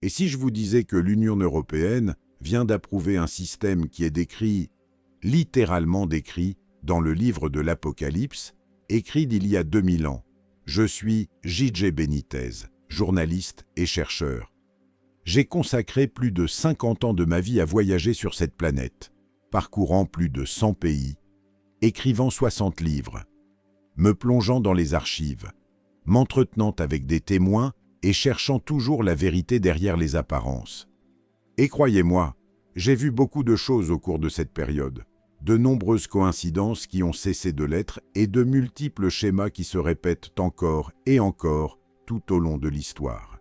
Et si je vous disais que l'Union européenne vient d'approuver un système qui est décrit, littéralement décrit, dans le livre de l'Apocalypse, écrit d'il y a 2000 ans. Je suis J.J. Benitez, journaliste et chercheur. J'ai consacré plus de 50 ans de ma vie à voyager sur cette planète, parcourant plus de 100 pays, écrivant 60 livres, me plongeant dans les archives, m'entretenant avec des témoins et cherchant toujours la vérité derrière les apparences. Et croyez-moi, j'ai vu beaucoup de choses au cours de cette période, de nombreuses coïncidences qui ont cessé de l'être et de multiples schémas qui se répètent encore et encore tout au long de l'histoire.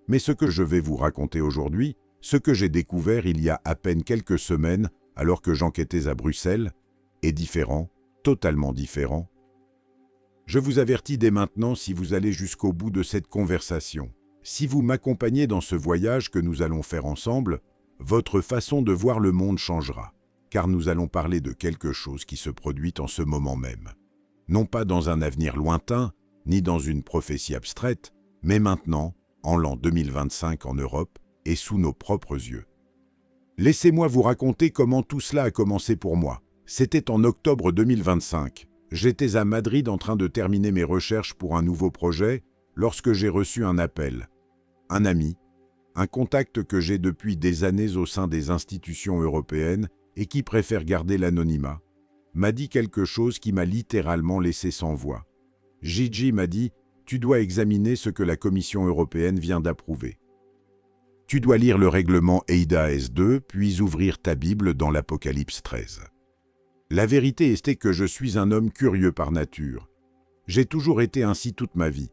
Mais ce que je vais vous raconter aujourd'hui, ce que j'ai découvert il y a à peine quelques semaines alors que j'enquêtais à Bruxelles, est différent, totalement différent. Je vous avertis dès maintenant si vous allez jusqu'au bout de cette conversation. Si vous m'accompagnez dans ce voyage que nous allons faire ensemble, votre façon de voir le monde changera, car nous allons parler de quelque chose qui se produit en ce moment même. Non pas dans un avenir lointain, ni dans une prophétie abstraite, mais maintenant, en l'an 2025 en Europe et sous nos propres yeux. Laissez-moi vous raconter comment tout cela a commencé pour moi. C'était en octobre 2025. J'étais à Madrid en train de terminer mes recherches pour un nouveau projet lorsque j'ai reçu un appel. Un ami, un contact que j'ai depuis des années au sein des institutions européennes et qui préfère garder l'anonymat, m'a dit quelque chose qui m'a littéralement laissé sans voix. J.J. m'a dit « Tu dois examiner ce que la Commission européenne vient d'approuver. Tu dois lire le règlement EIDAS 2, puis ouvrir ta Bible dans l'Apocalypse 13. » La vérité est que je suis un homme curieux par nature. J'ai toujours été ainsi toute ma vie.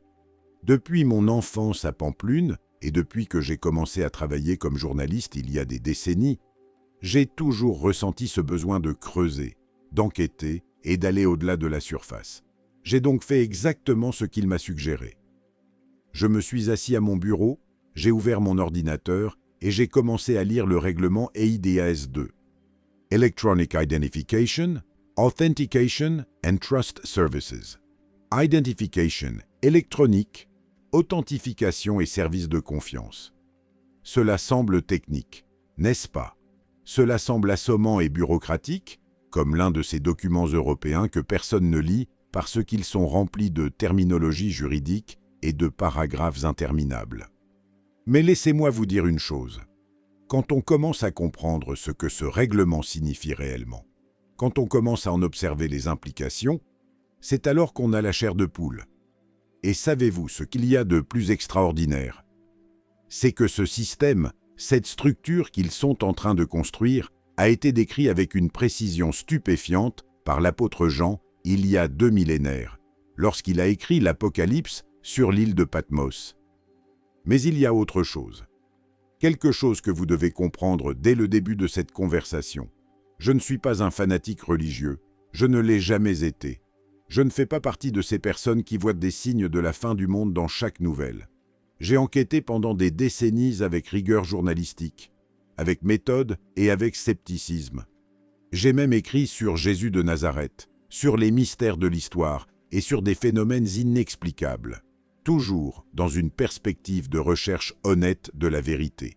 Depuis mon enfance à Pampelune, et depuis que j'ai commencé à travailler comme journaliste il y a des décennies, j'ai toujours ressenti ce besoin de creuser, d'enquêter et d'aller au-delà de la surface. J'ai donc fait exactement ce qu'il m'a suggéré. Je me suis assis à mon bureau, j'ai ouvert mon ordinateur et j'ai commencé à lire le règlement EIDAS 2. Electronic Identification, Authentication and Trust Services. Identification électronique, authentification et services de confiance. Cela semble technique, n'est-ce pas? Cela semble assommant et bureaucratique, comme l'un de ces documents européens que personne ne lit parce qu'ils sont remplis de terminologie juridique et de paragraphes interminables. Mais laissez-moi vous dire une chose. Quand on commence à comprendre ce que ce règlement signifie réellement, quand on commence à en observer les implications, c'est alors qu'on a la chair de poule. Et savez-vous ce qu'il y a de plus extraordinaire? C'est que ce système, cette structure qu'ils sont en train de construire, a été décrit avec une précision stupéfiante par l'apôtre Jean il y a 2 millénaires, lorsqu'il a écrit l'Apocalypse sur l'île de Patmos. Mais il y a autre chose. Quelque chose que vous devez comprendre dès le début de cette conversation. Je ne suis pas un fanatique religieux, je ne l'ai jamais été. Je ne fais pas partie de ces personnes qui voient des signes de la fin du monde dans chaque nouvelle. J'ai enquêté pendant des décennies avec rigueur journalistique, avec méthode et avec scepticisme. J'ai même écrit sur Jésus de Nazareth, sur les mystères de l'histoire et sur des phénomènes inexplicables. Toujours dans une perspective de recherche honnête de la vérité.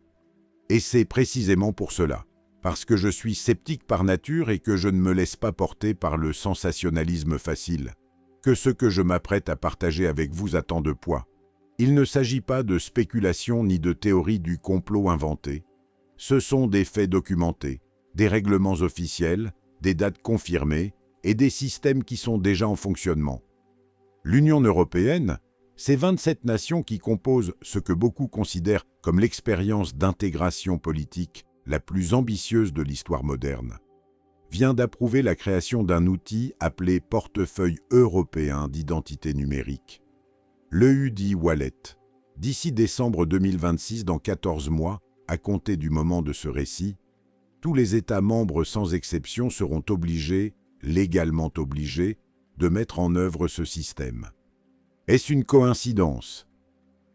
Et c'est précisément pour cela, parce que je suis sceptique par nature et que je ne me laisse pas porter par le sensationnalisme facile, que ce que je m'apprête à partager avec vous a tant de poids. Il ne s'agit pas de spéculation ni de théorie du complot inventée. Ce sont des faits documentés, des règlements officiels, des dates confirmées et des systèmes qui sont déjà en fonctionnement. L'Union européenne, ces 27 nations qui composent ce que beaucoup considèrent comme l'expérience d'intégration politique la plus ambitieuse de l'histoire moderne, vient d'approuver la création d'un outil appelé Portefeuille européen d'identité numérique, l'EUD Wallet. D'ici décembre 2026, dans 14 mois, à compter du moment de ce récit, tous les États membres sans exception seront obligés, légalement obligés, de mettre en œuvre ce système. Est-ce une coïncidence?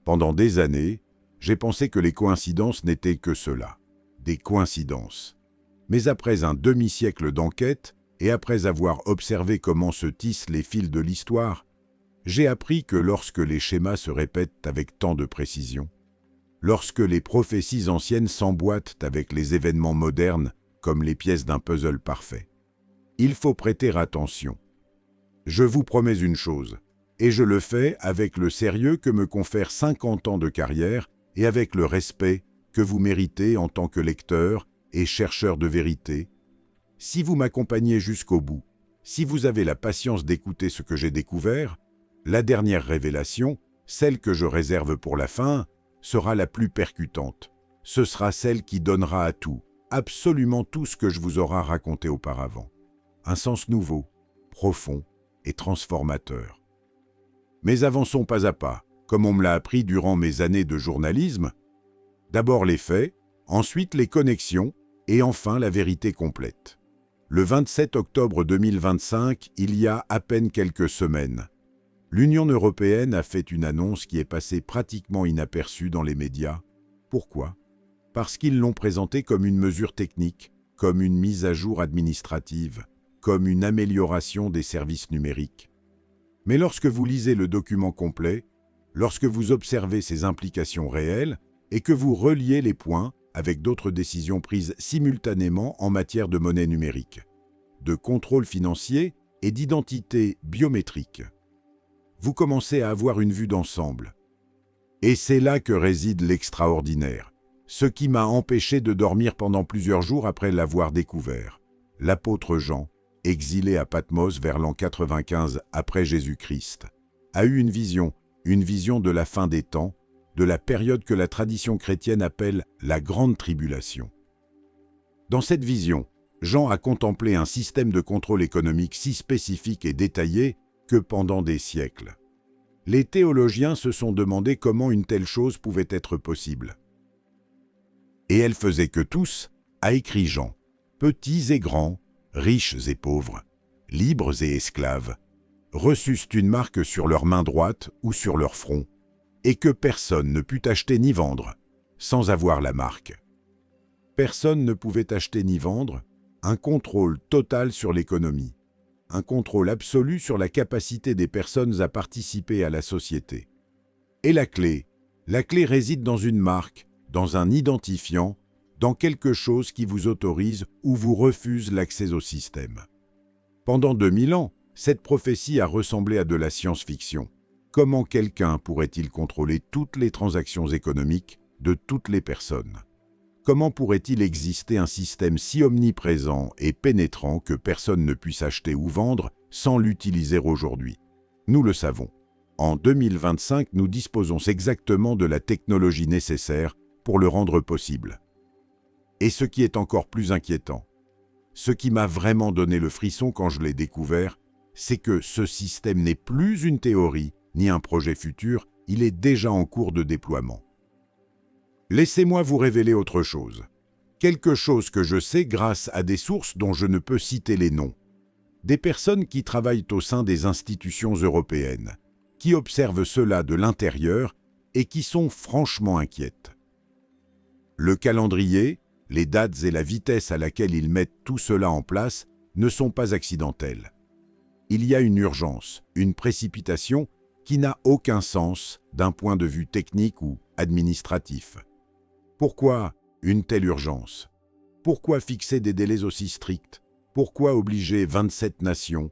Pendant des années, j'ai pensé que les coïncidences n'étaient que cela, des coïncidences. Mais après un demi-siècle d'enquête, et après avoir observé comment se tissent les fils de l'histoire, j'ai appris que lorsque les schémas se répètent avec tant de précision, lorsque les prophéties anciennes s'emboîtent avec les événements modernes comme les pièces d'un puzzle parfait. Il faut prêter attention. Je vous promets une chose, et je le fais avec le sérieux que me confèrent 50 ans de carrière et avec le respect que vous méritez en tant que lecteur et chercheur de vérité. Si vous m'accompagnez jusqu'au bout, si vous avez la patience d'écouter ce que j'ai découvert, la dernière révélation, celle que je réserve pour la fin, sera la plus percutante. Ce sera celle qui donnera à tout, absolument tout ce que je vous aurai raconté auparavant. Un sens nouveau, profond et transformateur. Mais avançons pas à pas, comme on me l'a appris durant mes années de journalisme. D'abord les faits, ensuite les connexions, et enfin la vérité complète. Le 27 octobre 2025, il y a à peine quelques semaines, l'Union européenne a fait une annonce qui est passée pratiquement inaperçue dans les médias. Pourquoi? Parce qu'ils l'ont présentée comme une mesure technique, comme une mise à jour administrative, comme une amélioration des services numériques. Mais lorsque vous lisez le document complet, lorsque vous observez ses implications réelles et que vous reliez les points avec d'autres décisions prises simultanément en matière de monnaie numérique, de contrôle financier et d'identité biométrique, vous commencez à avoir une vue d'ensemble. Et c'est là que réside l'extraordinaire, ce qui m'a empêché de dormir pendant plusieurs jours après l'avoir découvert. L'apôtre Jean, exilé à Patmos vers l'an 95 après Jésus-Christ, a eu une vision de la fin des temps, de la période que la tradition chrétienne appelle la Grande Tribulation. Dans cette vision, Jean a contemplé un système de contrôle économique si spécifique et détaillé que pendant des siècles, les théologiens se sont demandé comment une telle chose pouvait être possible. Et elle faisait que tous, a écrit Jean, petits et grands, riches et pauvres, libres et esclaves, reçussent une marque sur leur main droite ou sur leur front, et que personne ne put acheter ni vendre sans avoir la marque. Personne ne pouvait acheter ni vendre, un contrôle total sur l'économie, un contrôle absolu sur la capacité des personnes à participer à la société. Et la clé réside dans une marque, dans un identifiant, dans quelque chose qui vous autorise ou vous refuse l'accès au système. Pendant 2000 ans, cette prophétie a ressemblé à de la science-fiction. Comment quelqu'un pourrait-il contrôler toutes les transactions économiques de toutes les personnes? Comment pourrait-il exister un système si omniprésent et pénétrant que personne ne puisse acheter ou vendre sans l'utiliser aujourd'hui? Nous le savons. En 2025, nous disposons exactement de la technologie nécessaire pour le rendre possible. Et ce qui est encore plus inquiétant, ce qui m'a vraiment donné le frisson quand je l'ai découvert, c'est que ce système n'est plus une théorie ni un projet futur, il est déjà en cours de déploiement. Laissez-moi vous révéler autre chose. Quelque chose que je sais grâce à des sources dont je ne peux citer les noms. Des personnes qui travaillent au sein des institutions européennes, qui observent cela de l'intérieur et qui sont franchement inquiètes. Le calendrier, les dates et la vitesse à laquelle ils mettent tout cela en place ne sont pas accidentelles. Il y a une urgence, une précipitation qui n'a aucun sens d'un point de vue technique ou administratif. Pourquoi une telle urgence? Pourquoi fixer des délais aussi stricts? Pourquoi obliger 27 nations,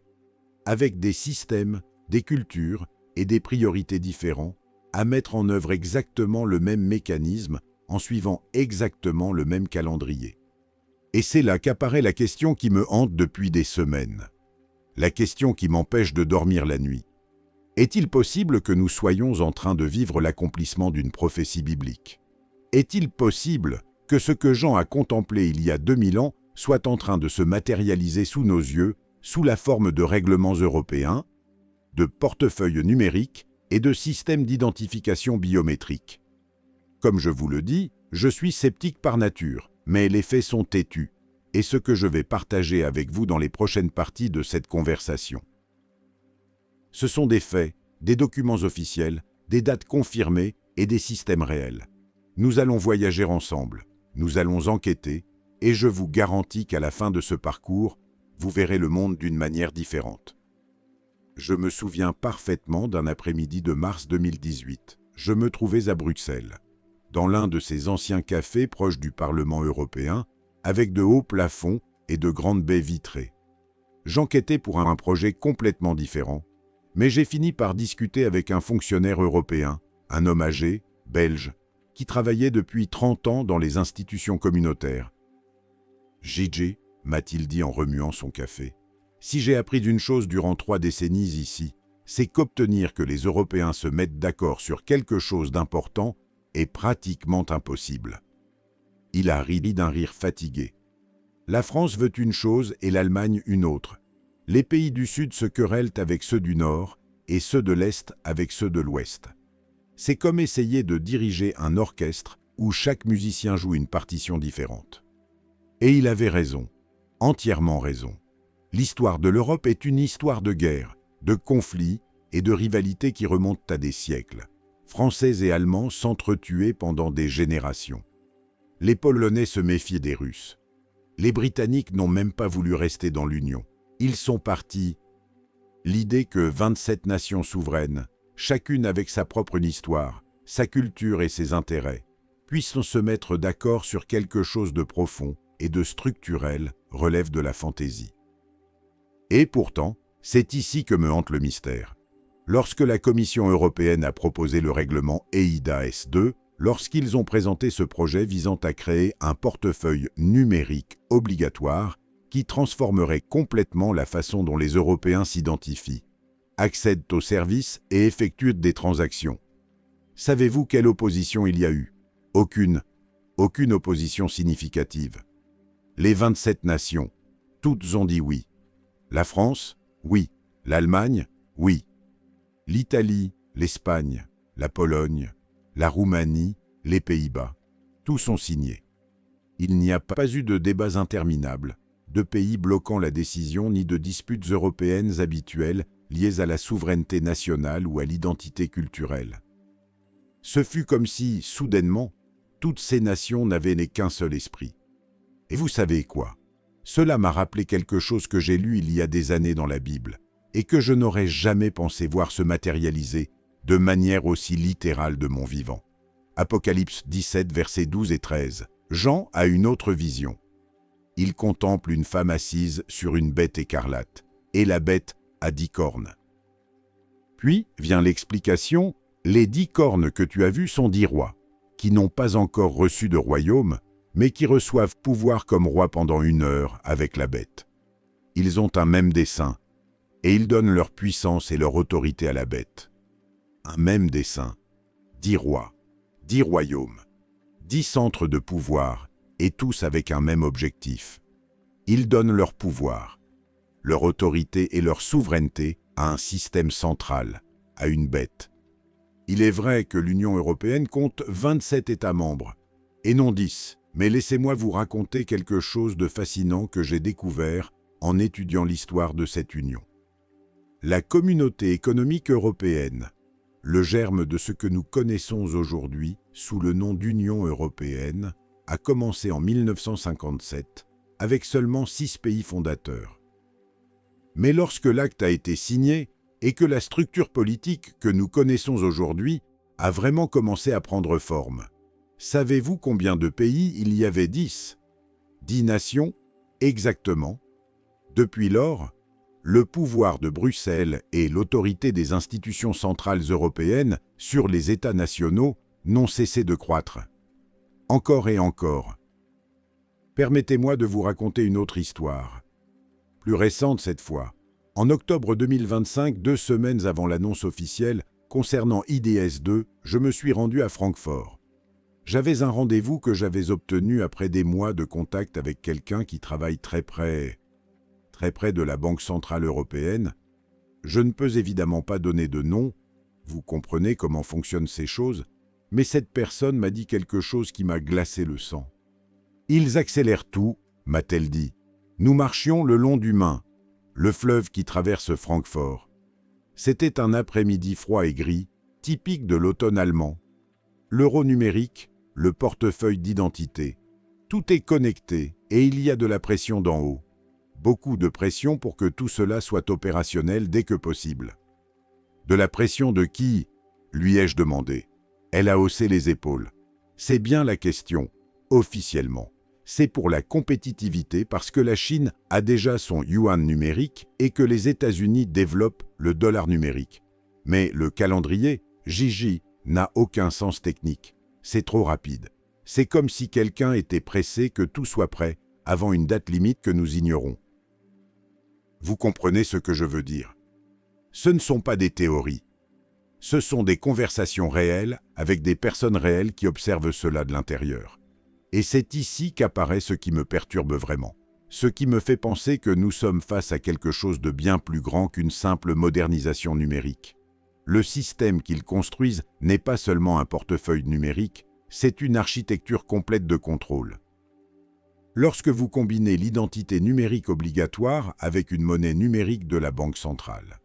avec des systèmes, des cultures et des priorités différents, à mettre en œuvre exactement le même mécanisme en suivant exactement le même calendrier? Et c'est là qu'apparaît la question qui me hante depuis des semaines. La question qui m'empêche de dormir la nuit. Est-il possible que nous soyons en train de vivre l'accomplissement d'une prophétie biblique? Est-il possible que ce que Jean a contemplé il y a 2000 ans soit en train de se matérialiser sous nos yeux, sous la forme de règlements européens, de portefeuilles numériques et de systèmes d'identification biométrique? Comme je vous le dis, je suis sceptique par nature, mais les faits sont têtus, et ce que je vais partager avec vous dans les prochaines parties de cette conversation. Ce sont des faits, des documents officiels, des dates confirmées et des systèmes réels. Nous allons voyager ensemble, nous allons enquêter, et je vous garantis qu'à la fin de ce parcours, vous verrez le monde d'une manière différente. Je me souviens parfaitement d'un après-midi de mars 2018. Je me trouvais à Bruxelles. dans l'un de ces anciens cafés proches du Parlement européen, avec de hauts plafonds et de grandes baies vitrées. J'enquêtais pour un projet complètement différent, mais j'ai fini par discuter avec un fonctionnaire européen, un homme âgé, belge, qui travaillait depuis 30 ans dans les institutions communautaires. « Gigi », m'a-t-il dit en remuant son café, « si j'ai appris d'une chose durant 3 décennies ici, c'est qu'obtenir que les Européens se mettent d'accord sur quelque chose d'important est pratiquement impossible. » Il a ri d'un rire fatigué. La France veut une chose et l'Allemagne une autre. Les pays du Sud se querellent avec ceux du Nord et ceux de l'Est avec ceux de l'Ouest. C'est comme essayer de diriger un orchestre où chaque musicien joue une partition différente. Et il avait raison, entièrement raison. L'histoire de l'Europe est une histoire de guerre, de conflits et de rivalités qui remontent à des siècles. Français et Allemands s'entretuaient pendant des générations. Les Polonais se méfiaient des Russes. Les Britanniques n'ont même pas voulu rester dans l'Union. Ils sont partis. L'idée que 27 nations souveraines, chacune avec sa propre histoire, sa culture et ses intérêts, puissent se mettre d'accord sur quelque chose de profond et de structurel relève de la fantaisie. Et pourtant, c'est ici que me hante le mystère. Lorsque la Commission européenne a proposé le règlement eIDAS 2, lorsqu'ils ont présenté ce projet visant à créer un portefeuille numérique obligatoire qui transformerait complètement la façon dont les Européens s'identifient, accèdent aux services et effectuent des transactions. Savez-vous quelle opposition il y a eu? Aucune opposition significative. Les 27 nations, toutes ont dit oui. La France, oui. L'Allemagne, oui. L'Italie, l'Espagne, la Pologne, la Roumanie, les Pays-Bas, tous ont signé. Il n'y a pas eu de débats interminables, de pays bloquant la décision ni de disputes européennes habituelles liées à la souveraineté nationale ou à l'identité culturelle. Ce fut comme si, soudainement, toutes ces nations n'avaient qu'un seul esprit. Et vous savez quoi? Cela m'a rappelé quelque chose que j'ai lu il y a des années dans la Bible, et que je n'aurais jamais pensé voir se matérialiser de manière aussi littérale de mon vivant. Apocalypse 17, versets 12 et 13. Jean a une autre vision. Il contemple une femme assise sur une bête écarlate, et la bête a 10 cornes. Puis vient l'explication, les 10 cornes que tu as vues sont 10 rois, qui n'ont pas encore reçu de royaume, mais qui reçoivent pouvoir comme rois pendant 1 heure avec la bête. Ils ont un même dessein, et ils donnent leur puissance et leur autorité à la bête. Un même dessein, 10 rois, 10 royaumes, 10 centres de pouvoir, et tous avec un même objectif. Ils donnent leur pouvoir, leur autorité et leur souveraineté à un système central, à une bête. Il est vrai que l'Union européenne compte 27 États membres, et non 10, mais laissez-moi vous raconter quelque chose de fascinant que j'ai découvert en étudiant l'histoire de cette union. La communauté économique européenne, le germe de ce que nous connaissons aujourd'hui sous le nom d'Union européenne, a commencé en 1957 avec seulement 6 pays fondateurs. Mais lorsque l'acte a été signé et que la structure politique que nous connaissons aujourd'hui a vraiment commencé à prendre forme, savez-vous combien de pays il y avait? 10 nations, exactement. Depuis lors, le pouvoir de Bruxelles et l'autorité des institutions centrales européennes sur les États nationaux n'ont cessé de croître. Encore et encore. Permettez-moi de vous raconter une autre histoire. Plus récente cette fois. En octobre 2025, 2 semaines avant l'annonce officielle concernant eIDAS 2, je me suis rendu à Francfort. J'avais un rendez-vous que j'avais obtenu après des mois de contact avec quelqu'un qui travaille très près de la Banque centrale européenne. Je ne peux évidemment pas donner de nom, vous comprenez comment fonctionnent ces choses, mais cette personne m'a dit quelque chose qui m'a glacé le sang. « Ils accélèrent tout », m'a-t-elle dit. « Nous marchions le long du Main, le fleuve qui traverse Francfort. C'était un après-midi froid et gris, typique de l'automne allemand. L'euro numérique, le portefeuille d'identité. Tout est connecté et il y a de la pression d'en haut. Beaucoup de pression pour que tout cela soit opérationnel dès que possible. » « De la pression de qui ?» lui ai-je demandé. Elle a haussé les épaules. « C'est bien la question, officiellement. C'est pour la compétitivité parce que la Chine a déjà son yuan numérique et que les États-Unis développent le dollar numérique. Mais le calendrier, Gigi, n'a aucun sens technique. C'est trop rapide. C'est comme si quelqu'un était pressé que tout soit prêt avant une date limite que nous ignorons. Vous comprenez ce que je veux dire? Ce ne sont pas des théories. Ce sont des conversations réelles avec des personnes réelles qui observent cela de l'intérieur. Et c'est ici qu'apparaît ce qui me perturbe vraiment. Ce qui me fait penser que nous sommes face à quelque chose de bien plus grand qu'une simple modernisation numérique. Le système qu'ils construisent n'est pas seulement un portefeuille numérique, c'est une architecture complète de contrôle. Lorsque vous combinez l'identité numérique obligatoire avec une monnaie numérique de la Banque centrale,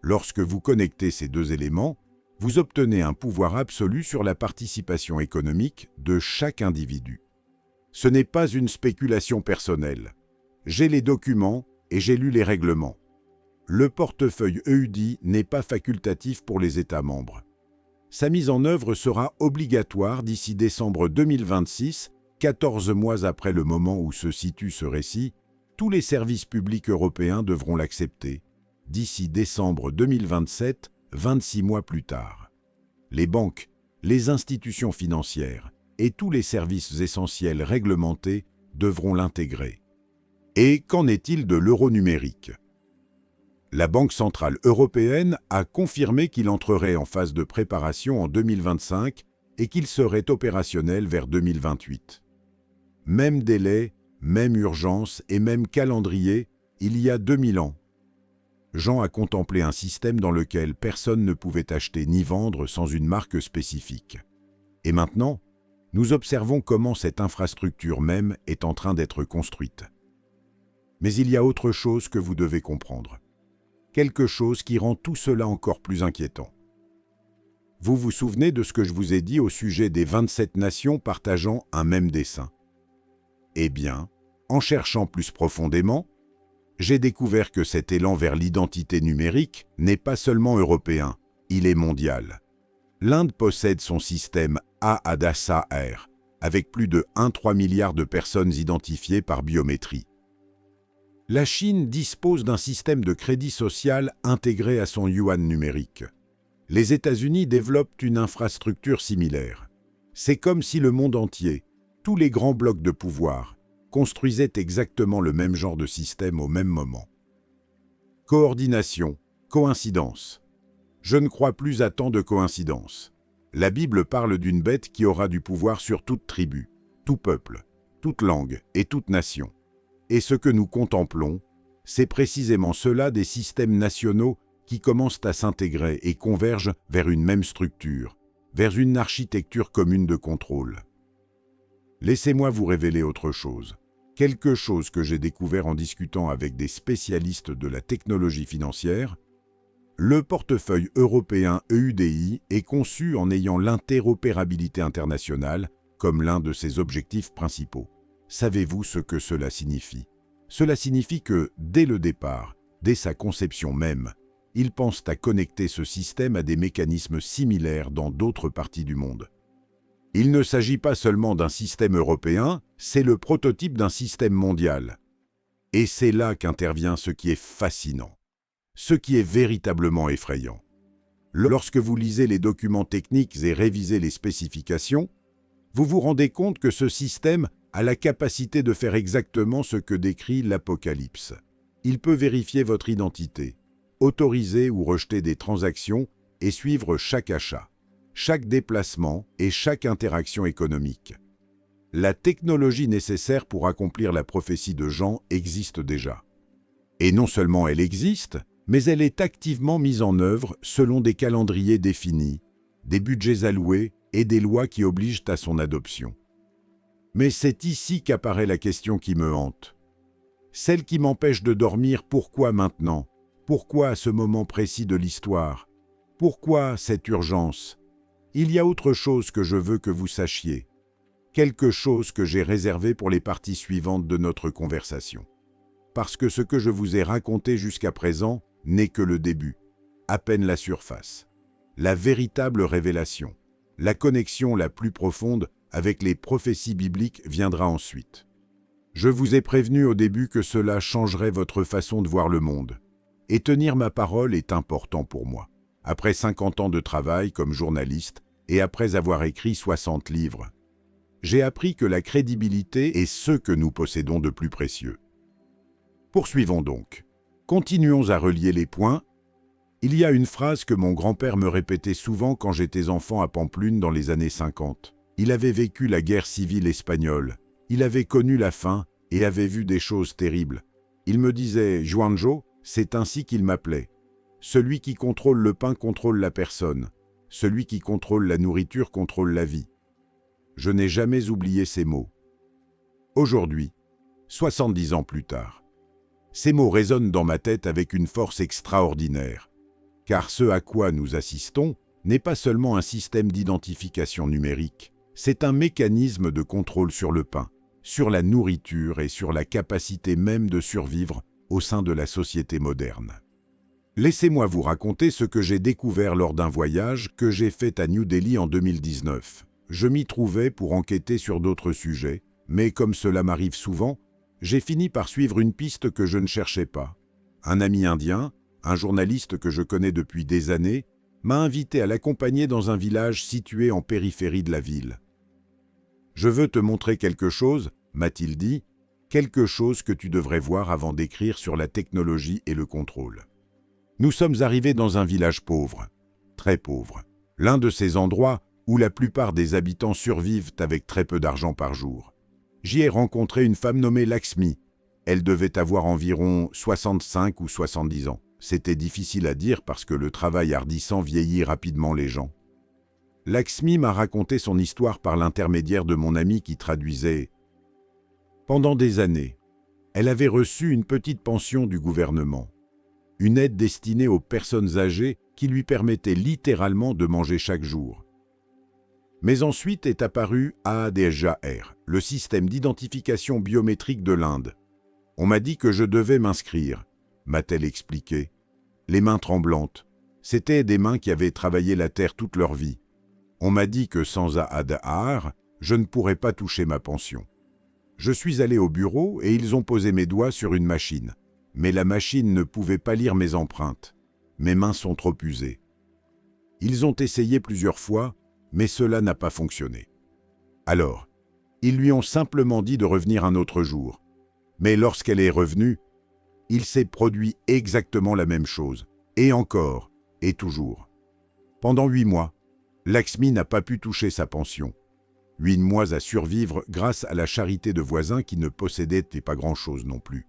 lorsque vous connectez ces deux éléments, vous obtenez un pouvoir absolu sur la participation économique de chaque individu. Ce n'est pas une spéculation personnelle. J'ai les documents et j'ai lu les règlements. Le portefeuille EUDI n'est pas facultatif pour les États membres. Sa mise en œuvre sera obligatoire d'ici décembre 2026, 14 mois après le moment où se situe ce récit. Tous les services publics européens devront l'accepter. D'ici décembre 2027, 26 mois plus tard. Les banques, les institutions financières et tous les services essentiels réglementés devront l'intégrer. Et qu'en est-il de l'euro numérique? La Banque centrale européenne a confirmé qu'il entrerait en phase de préparation en 2025 et qu'il serait opérationnel vers 2028. Même délai, même urgence et même calendrier, il y a 2000 ans. Jean a contemplé un système dans lequel personne ne pouvait acheter ni vendre sans une marque spécifique. Et maintenant, nous observons comment cette infrastructure même est en train d'être construite. Mais il y a autre chose que vous devez comprendre. Quelque chose qui rend tout cela encore plus inquiétant. Vous vous souvenez de ce que je vous ai dit au sujet des 27 nations partageant un même dessein? Eh bien, en cherchant plus profondément, j'ai découvert que cet élan vers l'identité numérique n'est pas seulement européen, il est mondial. L'Inde possède son système A-ADASA-R, avec plus de 1,3 milliard de personnes identifiées par biométrie. La Chine dispose d'un système de crédit social intégré à son yuan numérique. Les États-Unis développent une infrastructure similaire. C'est comme si le monde entier, tous les grands blocs de pouvoir, construisaient exactement le même genre de système au même moment. Coordination, coïncidence. Je ne crois plus à tant de coïncidences. La Bible parle d'une bête qui aura du pouvoir sur toute tribu, tout peuple, toute langue et toute nation. Et ce que nous contemplons, c'est précisément cela des systèmes nationaux qui commencent à s'intégrer et convergent vers une même structure, vers une architecture commune de contrôle. Laissez-moi vous révéler autre chose. Quelque chose que j'ai découvert en discutant avec des spécialistes de la technologie financière. Le portefeuille européen EUDI est conçu en ayant l'interopérabilité internationale comme l'un de ses objectifs principaux. Savez-vous ce que cela signifie? Cela signifie que, dès le départ, dès sa conception même, ils pensent à connecter ce système à des mécanismes similaires dans d'autres parties du monde. Il ne s'agit pas seulement d'un système européen, c'est le prototype d'un système mondial. Et c'est là qu'intervient ce qui est fascinant, ce qui est véritablement effrayant. Lorsque vous lisez les documents techniques et révisez les spécifications, vous vous rendez compte que ce système a la capacité de faire exactement ce que décrit l'Apocalypse. Il peut vérifier votre identité, autoriser ou rejeter des transactions et suivre chaque achat, chaque déplacement et chaque interaction économique. La technologie nécessaire pour accomplir la prophétie de Jean existe déjà. Et non seulement elle existe, mais elle est activement mise en œuvre selon des calendriers définis, des budgets alloués et des lois qui obligent à son adoption. Mais c'est ici qu'apparaît la question qui me hante. Celle qui m'empêche de dormir, pourquoi maintenant? Pourquoi à ce moment précis de l'histoire? Pourquoi cette urgence? Il y a autre chose que je veux que vous sachiez. Quelque chose que j'ai réservé pour les parties suivantes de notre conversation. Parce que ce que je vous ai raconté jusqu'à présent n'est que le début, à peine la surface. La véritable révélation, la connexion la plus profonde avec les prophéties bibliques viendra ensuite. Je vous ai prévenu au début que cela changerait votre façon de voir le monde. Et tenir ma parole est important pour moi. Après 50 ans de travail comme journaliste et après avoir écrit 60 livres, j'ai appris que la crédibilité est ce que nous possédons de plus précieux. Poursuivons donc. Continuons à relier les points. Il y a une phrase que mon grand-père me répétait souvent quand j'étais enfant à Pampelune dans les années 50. Il avait vécu la guerre civile espagnole. Il avait connu la faim et avait vu des choses terribles. Il me disait « Juanjo », c'est ainsi qu'il m'appelait. Celui qui contrôle le pain contrôle la personne. Celui qui contrôle la nourriture contrôle la vie. Je n'ai jamais oublié ces mots. Aujourd'hui, 70 ans plus tard, ces mots résonnent dans ma tête avec une force extraordinaire. Car ce à quoi nous assistons n'est pas seulement un système d'identification numérique, c'est un mécanisme de contrôle sur le pain, sur la nourriture et sur la capacité même de survivre au sein de la société moderne. Laissez-moi vous raconter ce que j'ai découvert lors d'un voyage que j'ai fait à New Delhi en 2019. Je m'y trouvais pour enquêter sur d'autres sujets, mais comme cela m'arrive souvent, j'ai fini par suivre une piste que je ne cherchais pas. Un ami indien, un journaliste que je connais depuis des années, m'a invité à l'accompagner dans un village situé en périphérie de la ville. « Je veux te montrer quelque chose », m'a-t-il dit, « quelque chose que tu devrais voir avant d'écrire sur la technologie et le contrôle. » Nous sommes arrivés dans un village pauvre, très pauvre, l'un de ces endroits où la plupart des habitants survivent avec très peu d'argent par jour. J'y ai rencontré une femme nommée Lakshmi. Elle devait avoir environ 65 ou 70 ans. C'était difficile à dire parce que le travail hardissant vieillit rapidement les gens. Lakshmi m'a raconté son histoire par l'intermédiaire de mon ami qui traduisait. Pendant des années, elle avait reçu une petite pension du gouvernement, une aide destinée aux personnes âgées qui lui permettait littéralement de manger chaque jour. Mais ensuite est apparu AADJR, le système d'identification biométrique de l'Inde. On m'a dit que je devais m'inscrire, m'a-t-elle expliqué. Les mains tremblantes. C'étaient des mains qui avaient travaillé la terre toute leur vie. On m'a dit que sans AADR, je ne pourrais pas toucher ma pension. Je suis allé au bureau et ils ont posé mes doigts sur une machine. Mais la machine ne pouvait pas lire mes empreintes. Mes mains sont trop usées. Ils ont essayé plusieurs fois, mais cela n'a pas fonctionné. Alors, ils lui ont simplement dit de revenir un autre jour. Mais lorsqu'elle est revenue, il s'est produit exactement la même chose, et encore, et toujours. Pendant 8 mois, Lakshmi n'a pas pu toucher sa pension. 8 mois à survivre grâce à la charité de voisins qui ne possédaient pas grand-chose non plus.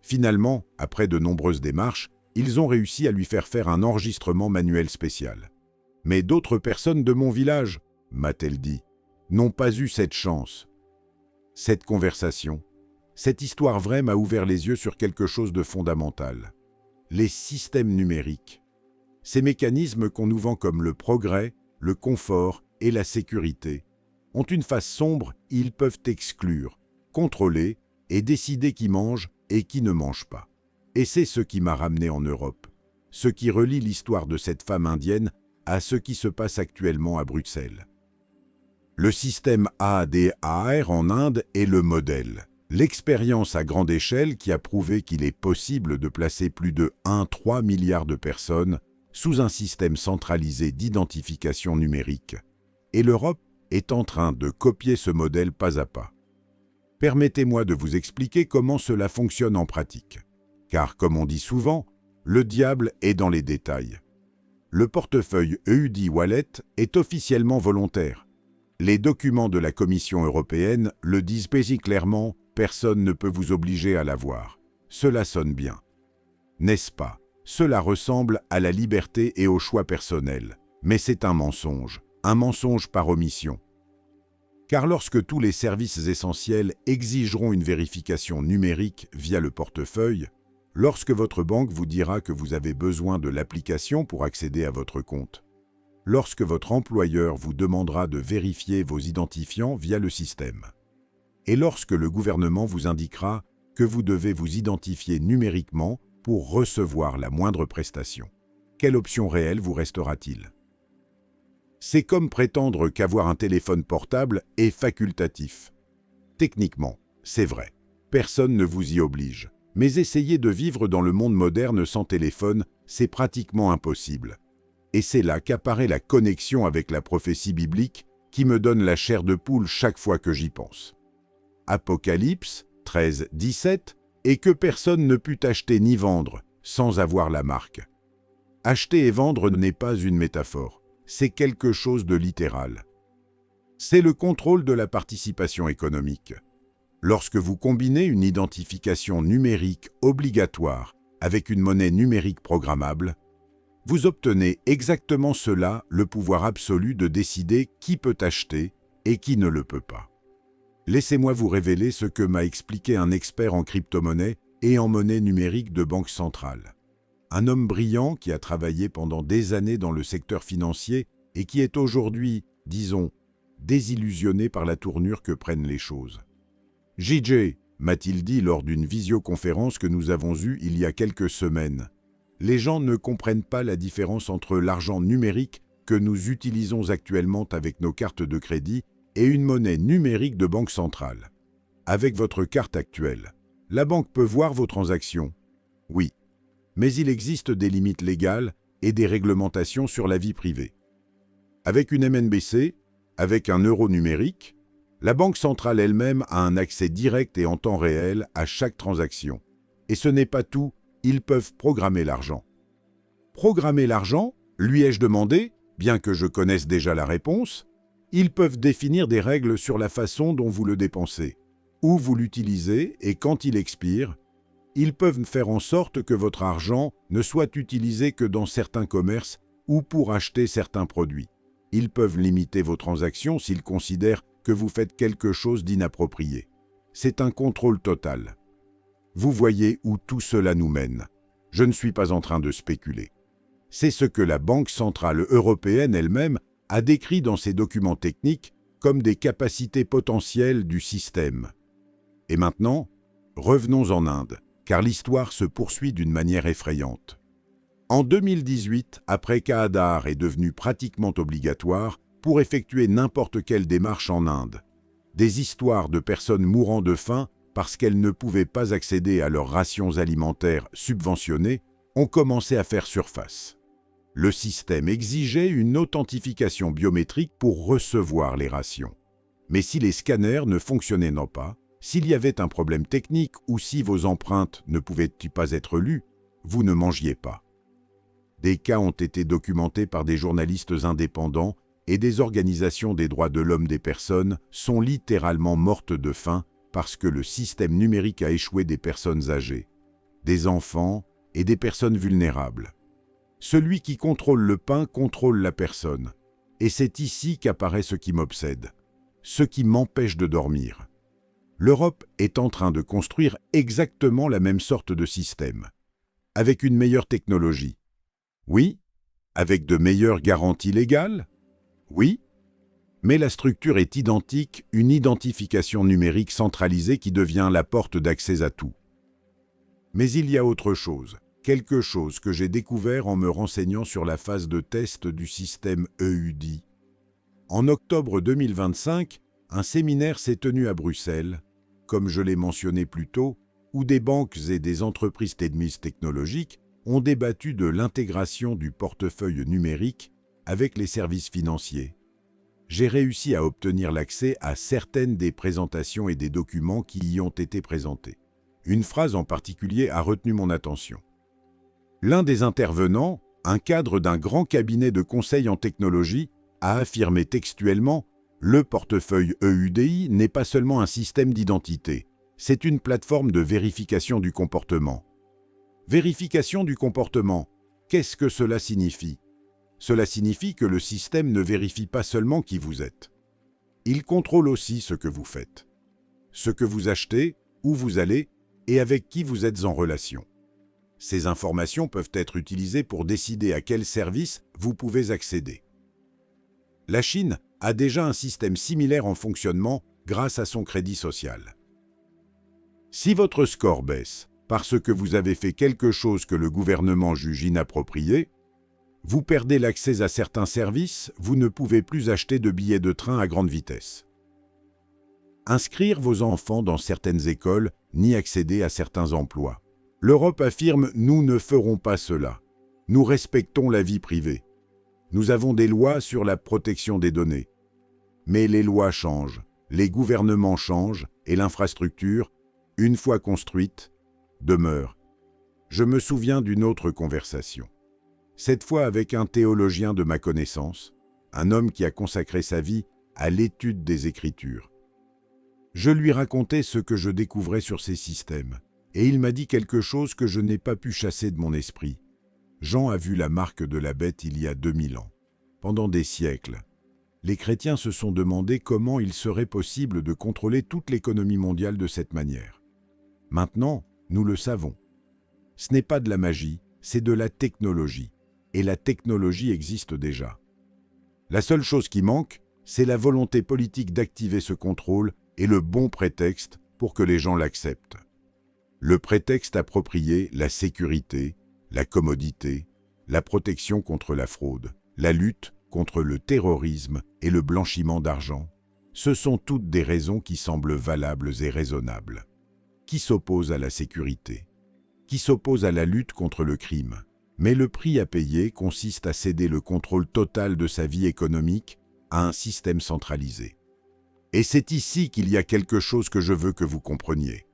Finalement, après de nombreuses démarches, ils ont réussi à lui faire un enregistrement manuel spécial. Mais d'autres personnes de mon village, m'a-t-elle dit, n'ont pas eu cette chance. Cette conversation, cette histoire vraie m'a ouvert les yeux sur quelque chose de fondamental. Les systèmes numériques. Ces mécanismes qu'on nous vend comme le progrès, le confort et la sécurité ont une face sombre, ils peuvent exclure, contrôler et décider qui mange et qui ne mange pas. Et c'est ce qui m'a ramené en Europe, ce qui relie l'histoire de cette femme indienne à ce qui se passe actuellement à Bruxelles. Le système AADR en Inde est le modèle. L'expérience à grande échelle qui a prouvé qu'il est possible de placer plus de 1,3 milliard de personnes sous un système centralisé d'identification numérique. Et l'Europe est en train de copier ce modèle pas à pas. Permettez-moi de vous expliquer comment cela fonctionne en pratique. Car, comme on dit souvent, le diable est dans les détails. Le portefeuille EUD Wallet est officiellement volontaire. Les documents de la Commission européenne le disent clairement, personne ne peut vous obliger à l'avoir. Cela sonne bien. N'est-ce pas? Cela ressemble à la liberté et au choix personnel. Mais c'est un mensonge par omission. Car lorsque tous les services essentiels exigeront une vérification numérique via le portefeuille, lorsque votre banque vous dira que vous avez besoin de l'application pour accéder à votre compte, lorsque votre employeur vous demandera de vérifier vos identifiants via le système, et lorsque le gouvernement vous indiquera que vous devez vous identifier numériquement pour recevoir la moindre prestation, quelle option réelle vous restera-t-il? C'est comme prétendre qu'avoir un téléphone portable est facultatif. Techniquement, c'est vrai. Personne ne vous y oblige. Mais essayer de vivre dans le monde moderne sans téléphone, c'est pratiquement impossible. Et c'est là qu'apparaît la connexion avec la prophétie biblique qui me donne la chair de poule chaque fois que j'y pense. Apocalypse 13, 17, et que personne ne put acheter ni vendre sans avoir la marque. Acheter et vendre n'est pas une métaphore, c'est quelque chose de littéral. C'est le contrôle de la participation économique. Lorsque vous combinez une identification numérique obligatoire avec une monnaie numérique programmable, vous obtenez exactement cela, le pouvoir absolu de décider qui peut acheter et qui ne le peut pas. Laissez-moi vous révéler ce que m'a expliqué un expert en crypto-monnaie et en monnaie numérique de banque centrale. Un homme brillant qui a travaillé pendant des années dans le secteur financier et qui est aujourd'hui, disons, désillusionné par la tournure que prennent les choses. « JJ », m'a-t-il dit lors d'une visioconférence que nous avons eue il y a quelques semaines, les gens ne comprennent pas la différence entre l'argent numérique que nous utilisons actuellement avec nos cartes de crédit et une monnaie numérique de banque centrale. Avec votre carte actuelle, la banque peut voir vos transactions. Oui, mais il existe des limites légales et des réglementations sur la vie privée. Avec une MNBC, avec un euro numérique, la Banque centrale elle-même a un accès direct et en temps réel à chaque transaction. Et ce n'est pas tout, ils peuvent programmer l'argent. Programmer l'argent, lui ai-je demandé, bien que je connaisse déjà la réponse, ils peuvent définir des règles sur la façon dont vous le dépensez, où vous l'utilisez et quand il expire. Ils peuvent faire en sorte que votre argent ne soit utilisé que dans certains commerces ou pour acheter certains produits. Ils peuvent limiter vos transactions s'ils considèrent que vous faites quelque chose d'inapproprié. C'est un contrôle total. Vous voyez où tout cela nous mène. Je ne suis pas en train de spéculer. C'est ce que la Banque centrale européenne elle-même a décrit dans ses documents techniques comme des capacités potentielles du système. Et maintenant, revenons en Inde, car l'histoire se poursuit d'une manière effrayante. En 2018, après qu'Aadhaar est devenu pratiquement obligatoire pour effectuer n'importe quelle démarche en Inde, des histoires de personnes mourant de faim parce qu'elles ne pouvaient pas accéder à leurs rations alimentaires subventionnées ont commencé à faire surface. Le système exigeait une authentification biométrique pour recevoir les rations. Mais si les scanners ne fonctionnaient pas, s'il y avait un problème technique ou si vos empreintes ne pouvaient pas être lues, vous ne mangiez pas. Des cas ont été documentés par des journalistes indépendants et des organisations des droits de l'homme des personnes sont littéralement mortes de faim parce que le système numérique a échoué des personnes âgées, des enfants et des personnes vulnérables. Celui qui contrôle le pain contrôle la personne. Et c'est ici qu'apparaît ce qui m'obsède, ce qui m'empêche de dormir. L'Europe est en train de construire exactement la même sorte de système, avec une meilleure technologie. Oui, avec de meilleures garanties légales. Oui, mais la structure est identique, une identification numérique centralisée qui devient la porte d'accès à tout. Mais il y a autre chose, quelque chose que j'ai découvert en me renseignant sur la phase de test du système EUDI. En octobre 2025, un séminaire s'est tenu à Bruxelles, comme je l'ai mentionné plus tôt, où des banques et des entreprises technologiques ont débattu de l'intégration du portefeuille numérique avec les services financiers. J'ai réussi à obtenir l'accès à certaines des présentations et des documents qui y ont été présentés. Une phrase en particulier a retenu mon attention. L'un des intervenants, un cadre d'un grand cabinet de conseil en technologie, a affirmé textuellement « Le portefeuille EUDI n'est pas seulement un système d'identité, c'est une plateforme de vérification du comportement. » Vérification du comportement, qu'est-ce que cela signifie ? Cela signifie que le système ne vérifie pas seulement qui vous êtes. Il contrôle aussi ce que vous faites, ce que vous achetez, où vous allez et avec qui vous êtes en relation. Ces informations peuvent être utilisées pour décider à quel service vous pouvez accéder. La Chine a déjà un système similaire en fonctionnement grâce à son crédit social. Si votre score baisse parce que vous avez fait quelque chose que le gouvernement juge inapproprié, Vous perdez l'accès à certains services, vous ne pouvez plus acheter de billets de train à grande vitesse. Inscrire vos enfants dans certaines écoles, ni accéder à certains emplois. L'Europe affirme « Nous ne ferons pas cela. Nous respectons la vie privée. Nous avons des lois sur la protection des données. » Mais les lois changent, les gouvernements changent et l'infrastructure, une fois construite, demeure. Je me souviens d'une autre conversation. Cette fois avec un théologien de ma connaissance, un homme qui a consacré sa vie à l'étude des Écritures. Je lui racontais ce que je découvrais sur ces systèmes, et il m'a dit quelque chose que je n'ai pas pu chasser de mon esprit. Jean a vu la marque de la bête il y a 2000 ans. Pendant des siècles, les chrétiens se sont demandé comment il serait possible de contrôler toute l'économie mondiale de cette manière. Maintenant, nous le savons. Ce n'est pas de la magie, c'est de la technologie. Et la technologie existe déjà. La seule chose qui manque, c'est la volonté politique d'activer ce contrôle et le bon prétexte pour que les gens l'acceptent. Le prétexte approprié, la sécurité, la commodité, la protection contre la fraude, la lutte contre le terrorisme et le blanchiment d'argent, ce sont toutes des raisons qui semblent valables et raisonnables. Qui s'oppose à la sécurité? Qui s'oppose à la lutte contre le crime? Mais le prix à payer consiste à céder le contrôle total de sa vie économique à un système centralisé. Et c'est ici qu'il y a quelque chose que je veux que vous compreniez.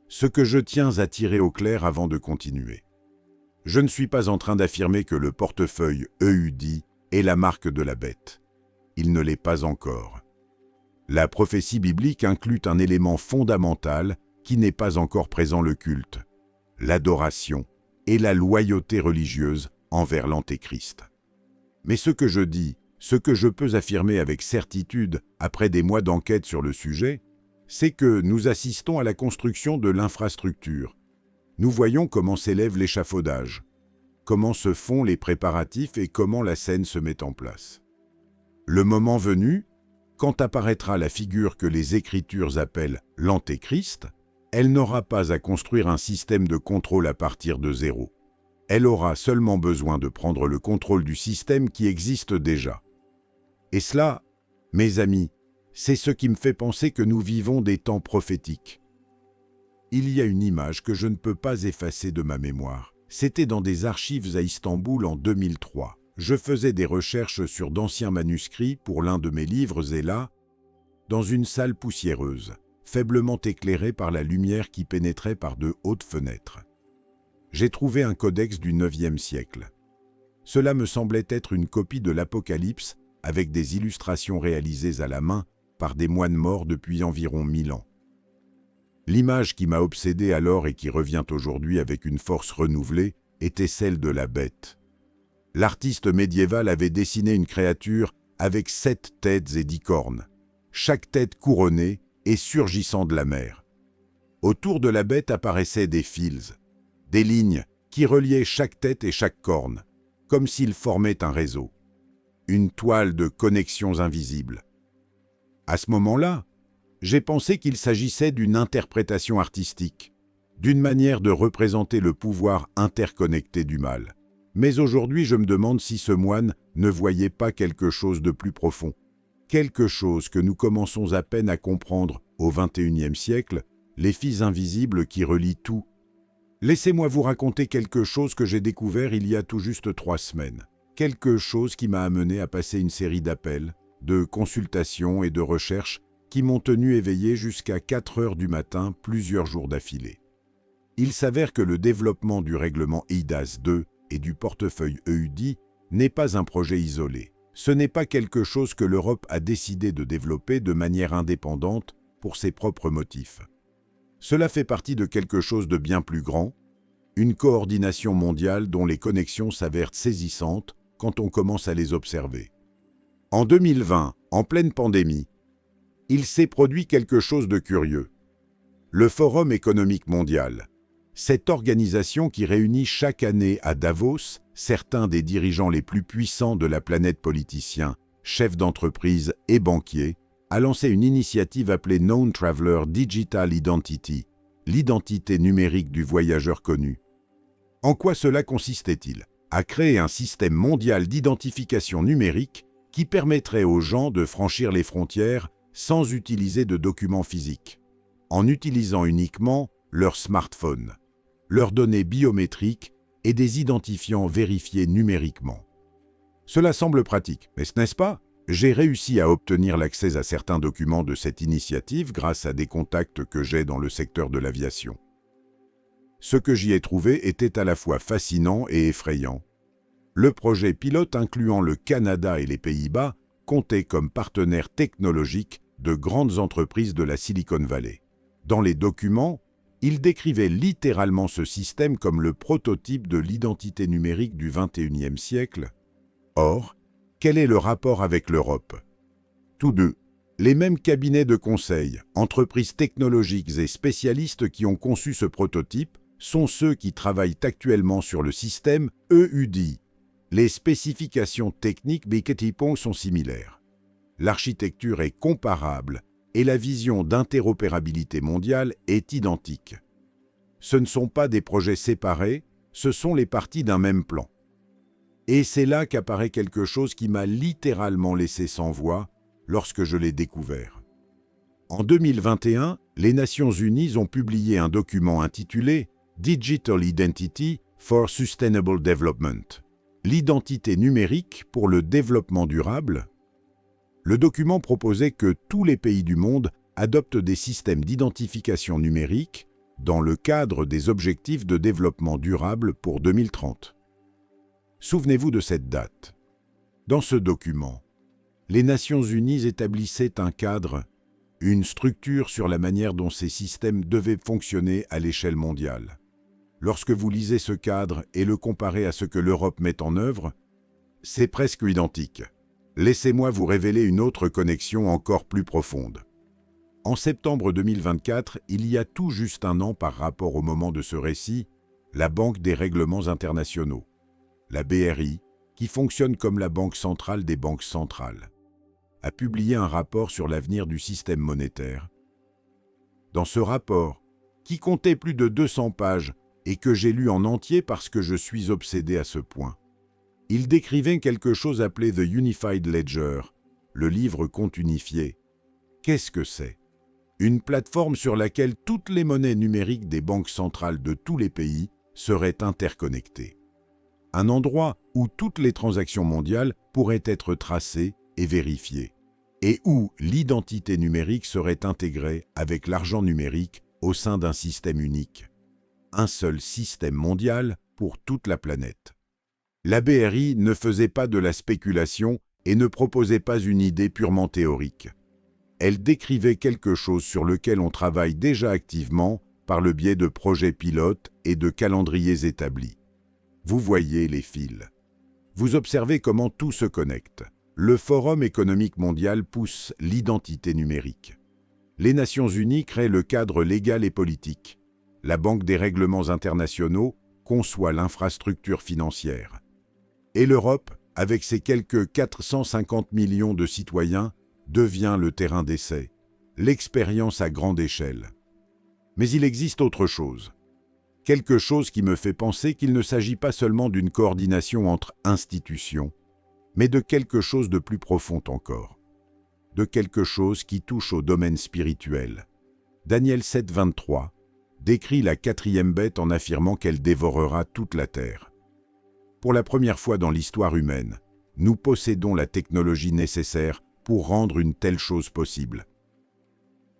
Ce que je tiens à tirer au clair avant de continuer. Je ne suis pas en train d'affirmer que le portefeuille EUD est la marque de la bête. Il ne l'est pas encore. La prophétie biblique inclut un élément fondamental qui n'est pas encore présent: le culte, l'adoration et la loyauté religieuse envers l'Antéchrist. Mais ce que je dis, ce que je peux affirmer avec certitude après des mois d'enquête sur le sujet, c'est que nous assistons à la construction de l'infrastructure. Nous voyons comment s'élève l'échafaudage, comment se font les préparatifs et comment la scène se met en place. Le moment venu, quand apparaîtra la figure que les Écritures appellent l'Antéchrist, elle n'aura pas à construire un système de contrôle à partir de zéro. Elle aura seulement besoin de prendre le contrôle du système qui existe déjà. Et cela, mes amis, c'est ce qui me fait penser que nous vivons des temps prophétiques. Il y a une image que je ne peux pas effacer de ma mémoire. C'était dans des archives à Istanbul en 2003. Je faisais des recherches sur d'anciens manuscrits pour l'un de mes livres et là, dans une salle poussiéreuse, faiblement éclairée par la lumière qui pénétrait par de hautes fenêtres, j'ai trouvé un codex du IXe siècle. Cela me semblait être une copie de l'Apocalypse avec des illustrations réalisées à la main par des moines morts depuis environ 1000 ans. L'image qui m'a obsédé alors et qui revient aujourd'hui avec une force renouvelée était celle de la bête. L'artiste médiéval avait dessiné une créature avec 7 têtes et 10 cornes, chaque tête couronnée et surgissant de la mer. Autour de la bête apparaissaient des fils, des lignes qui reliaient chaque tête et chaque corne, comme s'ils formaient un réseau, une toile de connexions invisibles. À ce moment-là, j'ai pensé qu'il s'agissait d'une interprétation artistique, d'une manière de représenter le pouvoir interconnecté du mal. Mais aujourd'hui, je me demande si ce moine ne voyait pas quelque chose de plus profond, quelque chose que nous commençons à peine à comprendre au XXIe siècle, les fils invisibles qui relient tout. Laissez-moi vous raconter quelque chose que j'ai découvert il y a tout juste 3 semaines, quelque chose qui m'a amené à passer une série d'appels, de consultations et de recherches qui m'ont tenu éveillé jusqu'à 4 heures du matin plusieurs jours d'affilée. Il s'avère que le développement du règlement EIDAS 2 et du portefeuille EUD n'est pas un projet isolé. Ce n'est pas quelque chose que l'Europe a décidé de développer de manière indépendante pour ses propres motifs. Cela fait partie de quelque chose de bien plus grand, une coordination mondiale dont les connexions s'avèrent saisissantes quand on commence à les observer. En 2020, en pleine pandémie, il s'est produit quelque chose de curieux. Le Forum économique mondial, cette organisation qui réunit chaque année à Davos certains des dirigeants les plus puissants de la planète, politiciens, chefs d'entreprise et banquiers, a lancé une initiative appelée Known Traveler Digital Identity, l'identité numérique du voyageur connu. En quoi cela consistait-il? à créer un système mondial d'identification numérique qui permettrait aux gens de franchir les frontières sans utiliser de documents physiques, en utilisant uniquement leur smartphone, leurs données biométriques et des identifiants vérifiés numériquement. Cela semble pratique, mais ce n'est-ce pas? J'ai réussi à obtenir l'accès à certains documents de cette initiative grâce à des contacts que j'ai dans le secteur de l'aviation. Ce que j'y ai trouvé était à la fois fascinant et effrayant. Le projet pilote incluant le Canada et les Pays-Bas comptait comme partenaires technologiques de grandes entreprises de la Silicon Valley. Dans les documents, il décrivait littéralement ce système comme le prototype de l'identité numérique du XXIe siècle. Or, quel est le rapport avec l'Europe? Tous deux, les mêmes cabinets de conseil, entreprises technologiques et spécialistes qui ont conçu ce prototype sont ceux qui travaillent actuellement sur le système EUDI. Les spécifications techniques des Ketipong sont similaires. L'architecture est comparable et la vision d'interopérabilité mondiale est identique. Ce ne sont pas des projets séparés, ce sont les parties d'un même plan. Et c'est là qu'apparaît quelque chose qui m'a littéralement laissé sans voix lorsque je l'ai découvert. En 2021, les Nations Unies ont publié un document intitulé « Digital Identity for Sustainable Development », l'identité numérique pour le développement durable. Le document proposait que tous les pays du monde adoptent des systèmes d'identification numérique dans le cadre des objectifs de développement durable pour 2030. Souvenez-vous de cette date. Dans ce document, les Nations Unies établissaient un cadre, une structure sur la manière dont ces systèmes devaient fonctionner à l'échelle mondiale. Lorsque vous lisez ce cadre et le comparez à ce que l'Europe met en œuvre, c'est presque identique. Laissez-moi vous révéler une autre connexion encore plus profonde. En septembre 2024, il y a tout juste un an par rapport au moment de ce récit, la Banque des règlements internationaux, la BRI, qui fonctionne comme la banque centrale des banques centrales, a publié un rapport sur l'avenir du système monétaire. Dans ce rapport, qui comptait plus de 200 pages et que j'ai lu en entier parce que je suis obsédé à ce point, il décrivait quelque chose appelé The Unified Ledger, le livre compte unifié. Qu'est-ce que c'est? Une plateforme sur laquelle toutes les monnaies numériques des banques centrales de tous les pays seraient interconnectées. Un endroit où toutes les transactions mondiales pourraient être tracées et vérifiées, et où l'identité numérique serait intégrée avec l'argent numérique au sein d'un système unique. Un seul système mondial pour toute la planète. La BRI ne faisait pas de la spéculation et ne proposait pas une idée purement théorique. Elle décrivait quelque chose sur lequel on travaille déjà activement par le biais de projets pilotes et de calendriers établis. Vous voyez les fils. Vous observez comment tout se connecte. Le Forum économique mondial pousse l'identité numérique. Les Nations Unies créent le cadre légal et politique. La Banque des règlements internationaux conçoit l'infrastructure financière. Et l'Europe, avec ses quelques 450 millions de citoyens, devient le terrain d'essai, l'expérience à grande échelle. Mais il existe autre chose. Quelque chose qui me fait penser qu'il ne s'agit pas seulement d'une coordination entre institutions, mais de quelque chose de plus profond encore. De quelque chose qui touche au domaine spirituel. Daniel 7, 23 décrit la quatrième bête en affirmant qu'elle dévorera toute la terre. Pour la première fois dans l'histoire humaine, nous possédons la technologie nécessaire pour rendre une telle chose possible.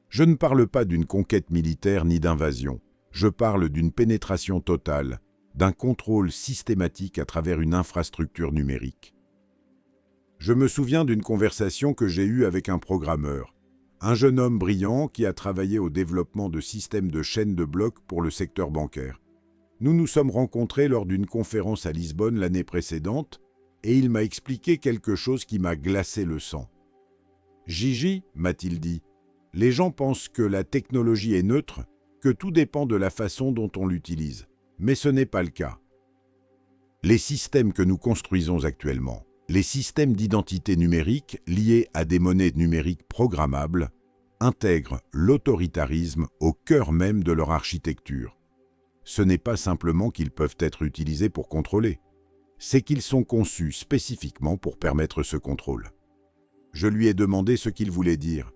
Je ne parle pas d'une conquête militaire ni d'invasion. Je parle d'une pénétration totale, d'un contrôle systématique à travers une infrastructure numérique. Je me souviens d'une conversation que j'ai eue avec un programmeur, un jeune homme brillant qui a travaillé au développement de systèmes de chaînes de blocs pour le secteur bancaire. Nous nous sommes rencontrés lors d'une conférence à Lisbonne l'année précédente et il m'a expliqué quelque chose qui m'a glacé le sang. « Gigi, m'a-t-il dit, les gens pensent que la technologie est neutre, que tout dépend de la façon dont on l'utilise. Mais ce n'est pas le cas. Les systèmes que nous construisons actuellement, les systèmes d'identité numérique liés à des monnaies numériques programmables, intègrent l'autoritarisme au cœur même de leur architecture. Ce n'est pas simplement qu'ils peuvent être utilisés pour contrôler. c'est qu'ils sont conçus spécifiquement pour permettre ce contrôle. Je lui ai demandé ce qu'il voulait dire.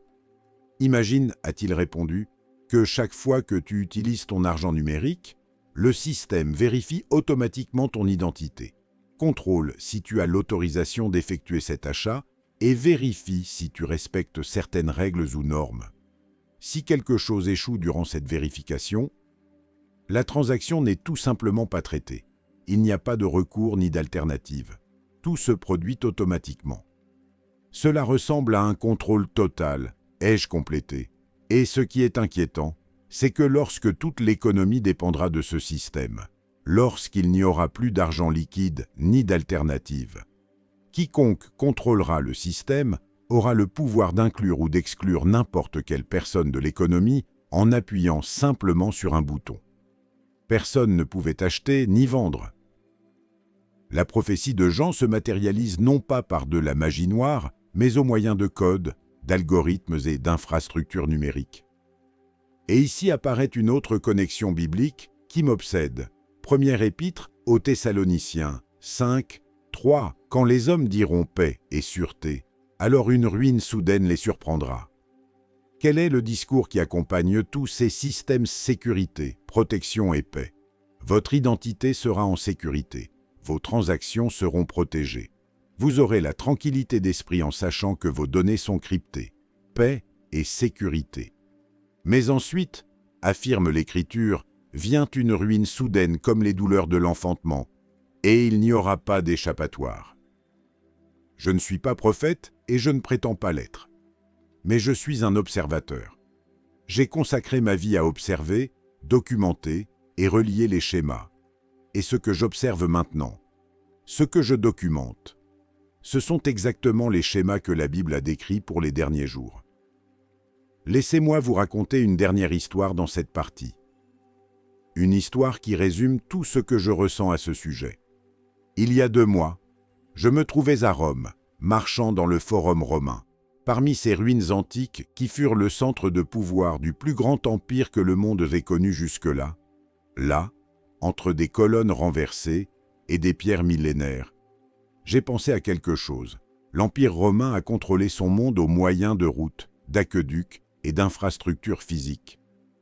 Imagine, a-t-il répondu, que chaque fois que tu utilises ton argent numérique, le système vérifie automatiquement ton identité, contrôle si tu as l'autorisation d'effectuer cet achat et vérifie si tu respectes certaines règles ou normes. Si quelque chose échoue durant cette vérification, la transaction n'est tout simplement pas traitée. Il n'y a pas de recours ni d'alternative. Tout se produit automatiquement. Cela ressemble à un contrôle total, ai-je complété. Et ce qui est inquiétant, c'est que lorsque toute l'économie dépendra de ce système, lorsqu'il n'y aura plus d'argent liquide ni d'alternative, quiconque contrôlera le système aura le pouvoir d'inclure ou d'exclure n'importe quelle personne de l'économie en appuyant simplement sur un bouton. Personne ne pouvait acheter ni vendre. La prophétie de Jean se matérialise non pas par de la magie noire, mais au moyen de codes, d'algorithmes et d'infrastructures numériques. Et ici apparaît une autre connexion biblique qui m'obsède. Première épître aux Thessaloniciens 5, 3. Quand les hommes diront paix et sûreté, alors une ruine soudaine les surprendra. Quel est le discours qui accompagne tous ces systèmes sécurité, protection et paix? Votre identité sera en sécurité. Vos transactions seront protégées. Vous aurez la tranquillité d'esprit en sachant que vos données sont cryptées. Paix et sécurité. Mais ensuite, affirme l'Écriture, vient une ruine soudaine comme les douleurs de l'enfantement, et il n'y aura pas d'échappatoire. Je ne suis pas prophète et je ne prétends pas l'être. Mais je suis un observateur. J'ai consacré ma vie à observer, documenter et relier les schémas. Et ce que j'observe maintenant, ce que je documente, ce sont exactement les schémas que la Bible a décrits pour les derniers jours. Laissez-moi vous raconter une dernière histoire dans cette partie. Une histoire qui résume tout ce que je ressens à ce sujet. Il y a 2 mois, je me trouvais à Rome, marchant dans le Forum romain, parmi ces ruines antiques qui furent le centre de pouvoir du plus grand empire que le monde ait connu jusque-là. Là, entre des colonnes renversées et des pierres millénaires, j'ai pensé à quelque chose. L'Empire romain a contrôlé son monde au moyen de routes, d'aqueducs et d'infrastructures physiques.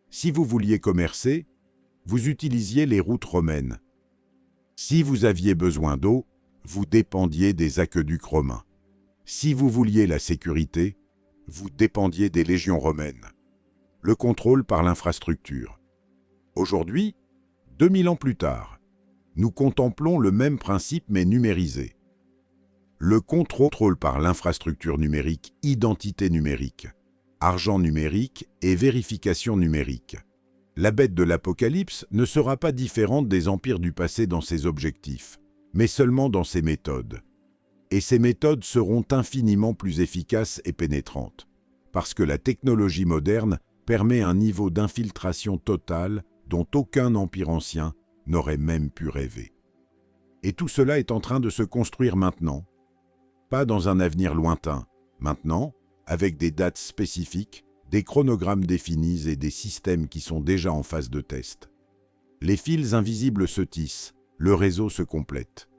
Si vous vouliez commercer, vous utilisiez les routes romaines. Si vous aviez besoin d'eau, vous dépendiez des aqueducs romains. Si vous vouliez la sécurité, vous dépendiez des légions romaines. Le contrôle par l'infrastructure. Aujourd'hui, 2000 ans plus tard, nous contemplons le même principe mais numérisé. Le contrôle par l'infrastructure numérique, identité numérique, argent numérique et vérification numérique. La bête de l'Apocalypse ne sera pas différente des empires du passé dans ses objectifs, mais seulement dans ses méthodes. Et ces méthodes seront infiniment plus efficaces et pénétrantes, parce que la technologie moderne permet un niveau d'infiltration totale dont aucun empire ancien n'aurait même pu rêver. Et tout cela est en train de se construire maintenant, pas dans un avenir lointain, maintenant, avec des dates spécifiques, des chronogrammes définis et des systèmes qui sont déjà en phase de test. Les fils invisibles se tissent, le réseau se complète.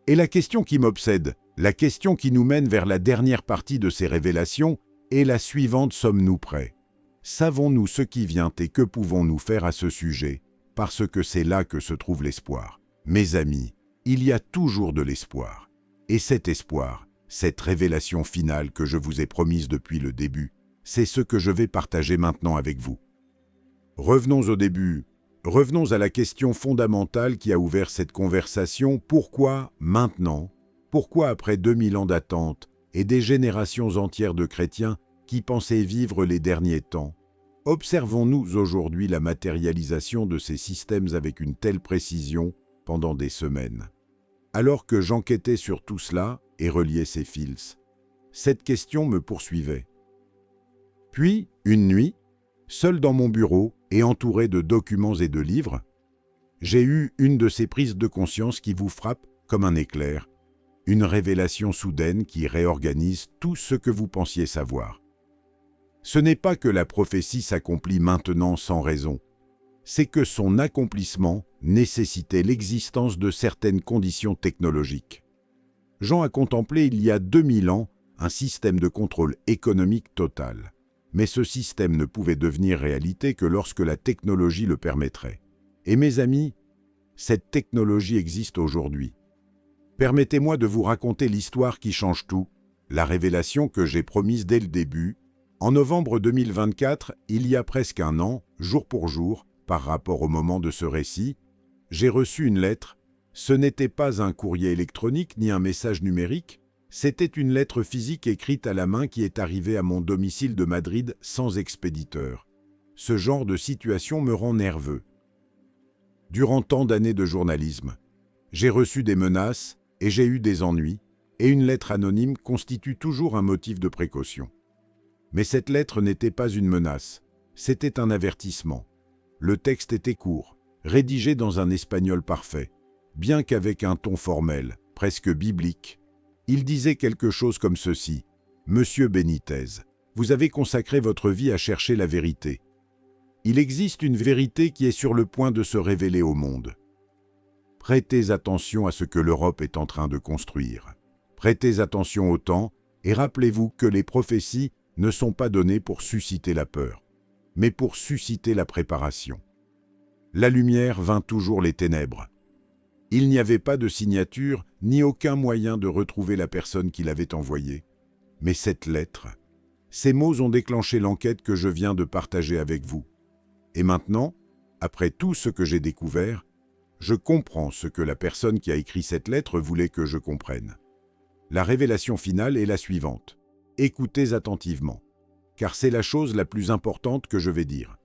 Et la question qui m'obsède, la question qui nous mène vers la dernière partie de ces révélations, est la suivante: sommes-nous prêts? Savons-nous ce qui vient et que pouvons-nous faire à ce sujet? Parce que c'est là que se trouve l'espoir. Mes amis, il y a toujours de l'espoir. Et cet espoir, cette révélation finale que je vous ai promise depuis le début, c'est ce que je vais partager maintenant avec vous. Revenons au début. Revenons à la question fondamentale qui a ouvert cette conversation. Pourquoi maintenant? Pourquoi après 2000 ans d'attente et des générations entières de chrétiens qui pensaient vivre les derniers temps, observons-nous aujourd'hui la matérialisation de ces systèmes avec une telle précision pendant des semaines? Alors que j'enquêtais sur tout cela et reliais ces fils, cette question me poursuivait. Puis, une nuit, seul dans mon bureau et entouré de documents et de livres, j'ai eu une de ces prises de conscience qui vous frappent comme un éclair, une révélation soudaine qui réorganise tout ce que vous pensiez savoir. Ce n'est pas que la prophétie s'accomplit maintenant sans raison, c'est que son accomplissement nécessitait l'existence de certaines conditions technologiques. Jean a contemplé il y a 2000 ans un système de contrôle économique total. Mais ce système ne pouvait devenir réalité que lorsque la technologie le permettrait. Et mes amis, cette technologie existe aujourd'hui. Permettez-moi de vous raconter l'histoire qui change tout, la révélation que j'ai promise dès le début. En novembre 2024, il y a presque un an, jour pour jour, par rapport au moment de ce récit, j'ai reçu une lettre. Ce n'était pas un courrier électronique ni un message numérique, c'était une lettre physique écrite à la main qui est arrivée à mon domicile de Madrid sans expéditeur. Ce genre de situation me rend nerveux. Durant tant d'années de journalisme, j'ai reçu des menaces et j'ai eu des ennuis, et une lettre anonyme constitue toujours un motif de précaution. Mais cette lettre n'était pas une menace, c'était un avertissement. Le texte était court, rédigé dans un espagnol parfait, bien qu'avec un ton formel, presque biblique. Il disait quelque chose comme ceci: « Monsieur Benitez, vous avez consacré votre vie à chercher la vérité. Il existe une vérité qui est sur le point de se révéler au monde. Prêtez attention à ce que l'Europe est en train de construire. Prêtez attention au temps et rappelez-vous que les prophéties ne sont pas données pour susciter la peur, mais pour susciter la préparation. La lumière vainc toujours les ténèbres. Il n'y avait pas de signature ni aucun moyen de retrouver la personne qui l'avait envoyée. Mais cette lettre, ces mots ont déclenché l'enquête que je viens de partager avec vous. Et maintenant, après tout ce que j'ai découvert, je comprends ce que la personne qui a écrit cette lettre voulait que je comprenne. La révélation finale est la suivante. Écoutez attentivement, car c'est la chose la plus importante que je vais dire.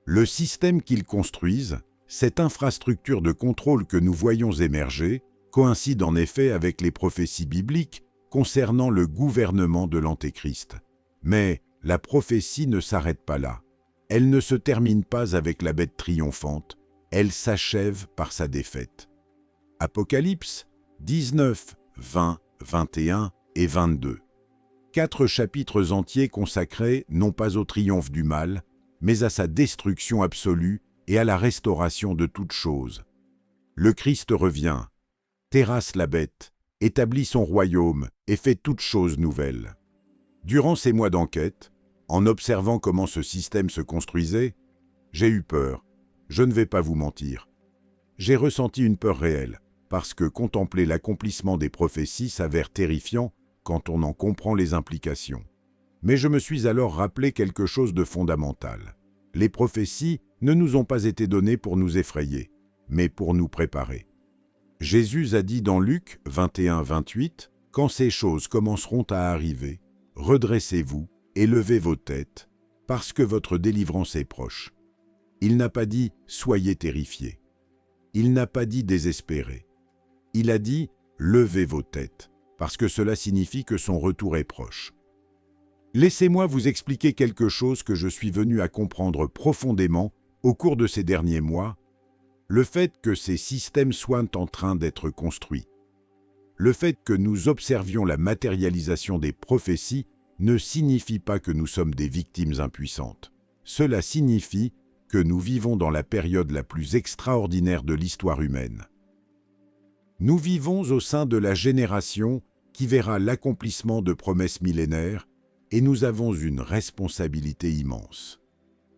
Le système qu'ils construisent, cette infrastructure de contrôle que nous voyons émerger, coïncide en effet avec les prophéties bibliques concernant le gouvernement de l'Antéchrist. Mais la prophétie ne s'arrête pas là. Elle ne se termine pas avec la bête triomphante, elle s'achève par sa défaite. Apocalypse 19, 20, 21 et 22. 4 chapitres entiers consacrés non pas au triomphe du mal, mais à sa destruction absolue et à la restauration de toutes choses. Le Christ revient, terrasse la bête, établit son royaume et fait toutes choses nouvelles. Durant ces mois d'enquête, en observant comment ce système se construisait, j'ai eu peur, je ne vais pas vous mentir. J'ai ressenti une peur réelle, parce que contempler l'accomplissement des prophéties s'avère terrifiant quand on en comprend les implications. Mais je me suis alors rappelé quelque chose de fondamental. Les prophéties ne nous ont pas été données pour nous effrayer, mais pour nous préparer. Jésus a dit dans Luc 21-28, « Quand ces choses commenceront à arriver, redressez-vous et levez vos têtes, parce que votre délivrance est proche. » Il n'a pas dit « Soyez terrifiés ». Il n'a pas dit « Désespérés ». Il a dit « Levez vos têtes », parce que cela signifie que son retour est proche. Laissez-moi vous expliquer quelque chose que je suis venu à comprendre profondément au cours de ces derniers mois, le fait que ces systèmes soient en train d'être construits. Le fait que nous observions la matérialisation des prophéties ne signifie pas que nous sommes des victimes impuissantes. Cela signifie que nous vivons dans la période la plus extraordinaire de l'histoire humaine. Nous vivons au sein de la génération qui verra l'accomplissement de promesses millénaires et nous avons une responsabilité immense.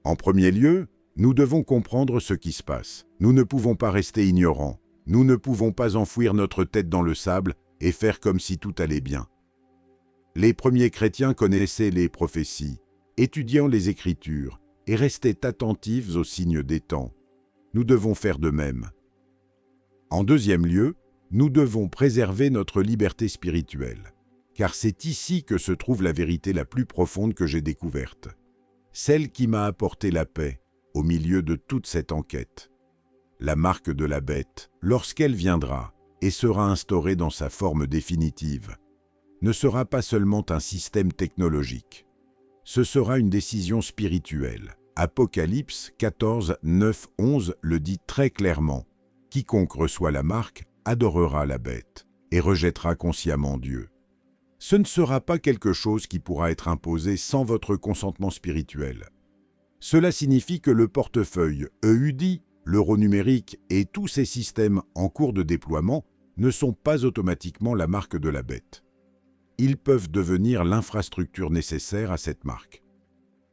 En premier lieu, nous devons comprendre ce qui se passe. Nous ne pouvons pas rester ignorants. Nous ne pouvons pas enfouir notre tête dans le sable et faire comme si tout allait bien. Les premiers chrétiens connaissaient les prophéties, étudiant les Écritures et restaient attentifs aux signes des temps. Nous devons faire de même. En deuxième lieu, nous devons préserver notre liberté spirituelle, car c'est ici que se trouve la vérité la plus profonde que j'ai découverte, celle qui m'a apporté la paix au milieu de toute cette enquête. La marque de la bête, lorsqu'elle viendra et sera instaurée dans sa forme définitive, ne sera pas seulement un système technologique. Ce sera une décision spirituelle. Apocalypse 14, 9, 11 le dit très clairement. Quiconque reçoit la marque adorera la bête et rejettera consciemment Dieu. Ce ne sera pas quelque chose qui pourra être imposé sans votre consentement spirituel. Cela signifie que le portefeuille EUD l'euro numérique et tous ces systèmes en cours de déploiement ne sont pas automatiquement la marque de la bête. Ils peuvent devenir l'infrastructure nécessaire à cette marque.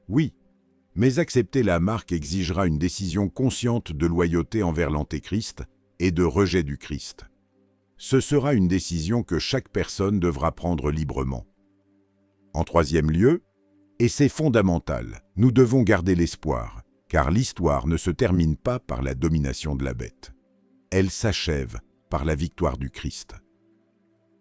Oui, mais accepter la marque exigera une décision consciente de loyauté envers l'Antéchrist et de rejet du Christ. Ce sera une décision que chaque personne devra prendre librement. En troisième lieu, et c'est fondamental, nous devons garder l'espoir, car l'histoire ne se termine pas par la domination de la bête. Elle s'achève par la victoire du Christ.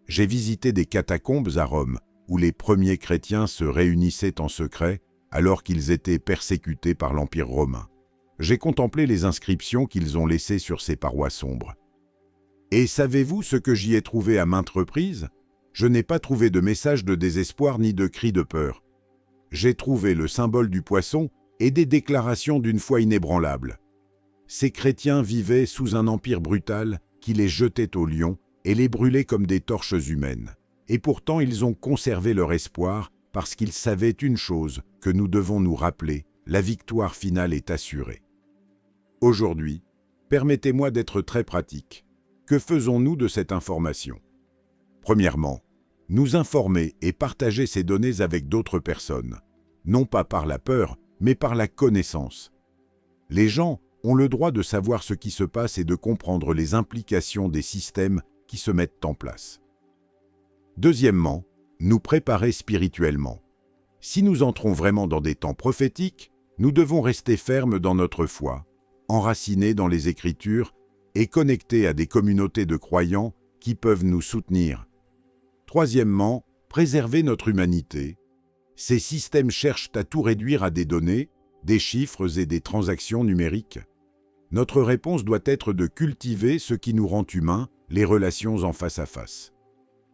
J'ai visité des catacombes à Rome, où les premiers chrétiens se réunissaient en secret alors qu'ils étaient persécutés par l'Empire romain. J'ai contemplé les inscriptions qu'ils ont laissées sur ces parois sombres. Et savez-vous ce que j'y ai trouvé à maintes reprises? Je n'ai pas trouvé de message de désespoir ni de cri de peur. J'ai trouvé le symbole du poisson et des déclarations d'une foi inébranlable. Ces chrétiens vivaient sous un empire brutal qui les jetait aux lions et les brûlait comme des torches humaines. Et pourtant, ils ont conservé leur espoir parce qu'ils savaient une chose que nous devons nous rappeler, la victoire finale est assurée. Aujourd'hui, permettez-moi d'être très pratique. Que faisons-nous de cette information? Premièrement, nous informer et partager ces données avec d'autres personnes, non pas par la peur, mais par la connaissance. Les gens ont le droit de savoir ce qui se passe et de comprendre les implications des systèmes qui se mettent en place. Deuxièmement, nous préparer spirituellement. Si nous entrons vraiment dans des temps prophétiques, nous devons rester fermes dans notre foi, enracinés dans les Écritures et connectés à des communautés de croyants qui peuvent nous soutenir. Troisièmement, préserver notre humanité. Ces systèmes cherchent à tout réduire à des données, des chiffres et des transactions numériques. Notre réponse doit être de cultiver ce qui nous rend humains, les relations en face à face.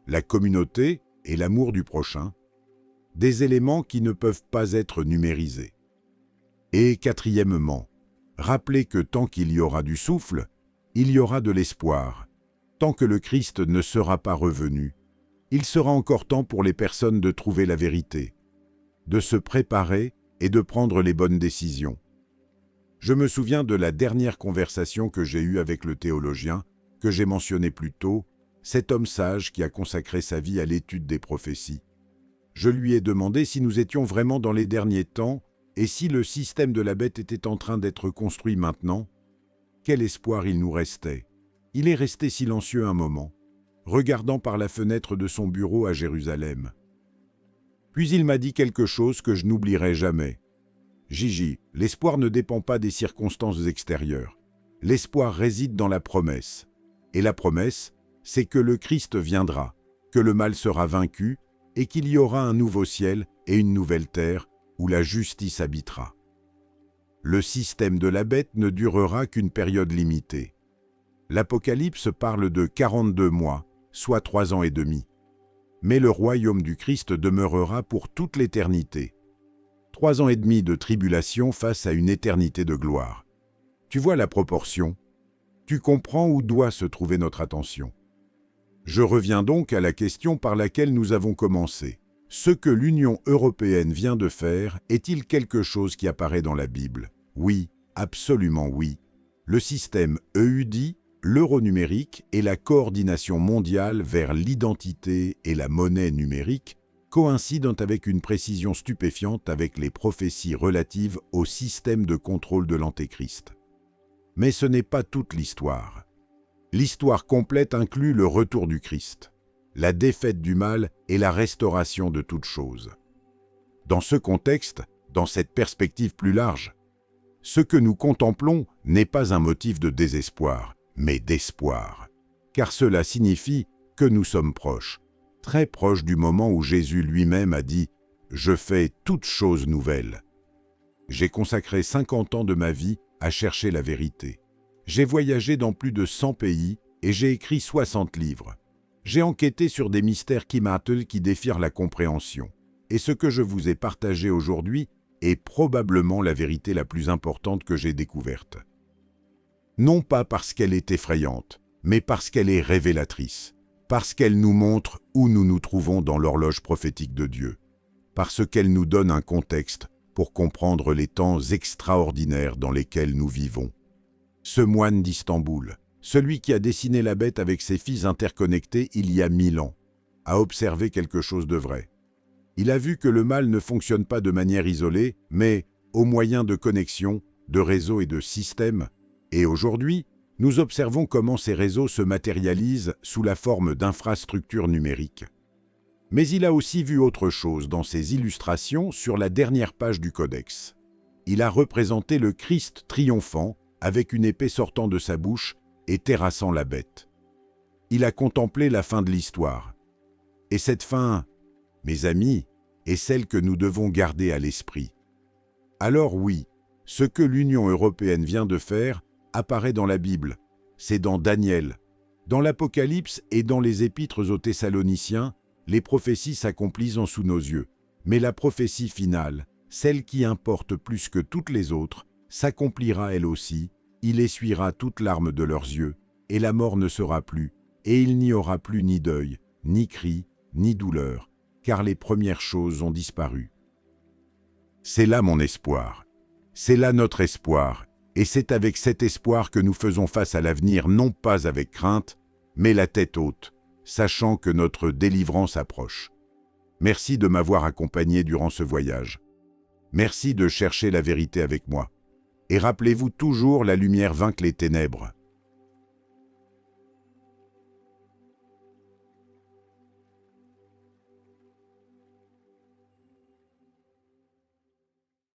La communauté et l'amour du prochain, des éléments qui ne peuvent pas être numérisés. Et quatrièmement, rappelez que tant qu'il y aura du souffle, il y aura de l'espoir. Tant que le Christ ne sera pas revenu, il sera encore temps pour les personnes de trouver la vérité, de se préparer et de prendre les bonnes décisions. Je me souviens de la dernière conversation que j'ai eue avec le théologien, que j'ai mentionné plus tôt, cet homme sage qui a consacré sa vie à l'étude des prophéties. Je lui ai demandé si nous étions vraiment dans les derniers temps et si le système de la bête était en train d'être construit maintenant. Quel espoir il nous restait. Il est resté silencieux un moment, regardant par la fenêtre de son bureau à Jérusalem. Puis il m'a dit quelque chose que je n'oublierai jamais. Gigi, l'espoir ne dépend pas des circonstances extérieures. L'espoir réside dans la promesse. Et la promesse, c'est que le Christ viendra, que le mal sera vaincu et qu'il y aura un nouveau ciel et une nouvelle terre où la justice habitera. Le système de la bête ne durera qu'une période limitée. L'Apocalypse parle de 42 mois, soit 3 ans et demi. Mais le royaume du Christ demeurera pour toute l'éternité. 3 ans et demi de tribulation face à une éternité de gloire. Tu vois la proportion? Tu comprends où doit se trouver notre attention. Je reviens donc à la question par laquelle nous avons commencé. Ce que l'Union européenne vient de faire est-il quelque chose qui apparaît dans la Bible? Oui, absolument oui. Le système EUDI, l'euro numérique et la coordination mondiale vers l'identité et la monnaie numérique coïncident avec une précision stupéfiante avec les prophéties relatives au système de contrôle de l'Antéchrist. Mais ce n'est pas toute l'histoire. L'histoire complète inclut le retour du Christ, la défaite du mal et la restauration de toutes choses. Dans ce contexte, dans cette perspective plus large, ce que nous contemplons n'est pas un motif de désespoir, mais d'espoir, car cela signifie que nous sommes proches, très proches du moment où Jésus lui-même a dit « Je fais toutes choses nouvelles ». J'ai consacré 50 ans de ma vie à chercher la vérité. J'ai voyagé dans plus de 100 pays et j'ai écrit 60 livres. J'ai enquêté sur des mystères qui défient la compréhension. Et ce que je vous ai partagé aujourd'hui est probablement la vérité la plus importante que j'ai découverte. Non pas parce qu'elle est effrayante, mais parce qu'elle est révélatrice, parce qu'elle nous montre où nous nous trouvons dans l'horloge prophétique de Dieu, parce qu'elle nous donne un contexte pour comprendre les temps extraordinaires dans lesquels nous vivons. Ce moine d'Istanbul, celui qui a dessiné la bête avec ses fils interconnectés il y a 1000 ans, a observé quelque chose de vrai. Il a vu que le mal ne fonctionne pas de manière isolée, mais au moyen de connexions, de réseaux et de systèmes. Et aujourd'hui, nous observons comment ces réseaux se matérialisent sous la forme d'infrastructures numériques. Mais il a aussi vu autre chose dans ses illustrations sur la dernière page du Codex. Il a représenté le Christ triomphant, avec une épée sortant de sa bouche et terrassant la bête. Il a contemplé la fin de l'histoire. Et cette fin, mes amis, est celle que nous devons garder à l'esprit. Alors oui, ce que l'Union européenne vient de faire apparaît dans la Bible, c'est dans Daniel. Dans l'Apocalypse et dans les épîtres aux Thessaloniciens, les prophéties s'accomplissent sous nos yeux. Mais la prophétie finale, celle qui importe plus que toutes les autres, s'accomplira elle aussi. Il essuiera toute larme de leurs yeux, et la mort ne sera plus, et il n'y aura plus ni deuil, ni cri, ni douleur, car les premières choses ont disparu. C'est là mon espoir. C'est là notre espoir, et c'est avec cet espoir que nous faisons face à l'avenir, non pas avec crainte, mais la tête haute, sachant que notre délivrance approche. Merci de m'avoir accompagné durant ce voyage. Merci de chercher la vérité avec moi. Et rappelez-vous toujours, la lumière vainc les ténèbres.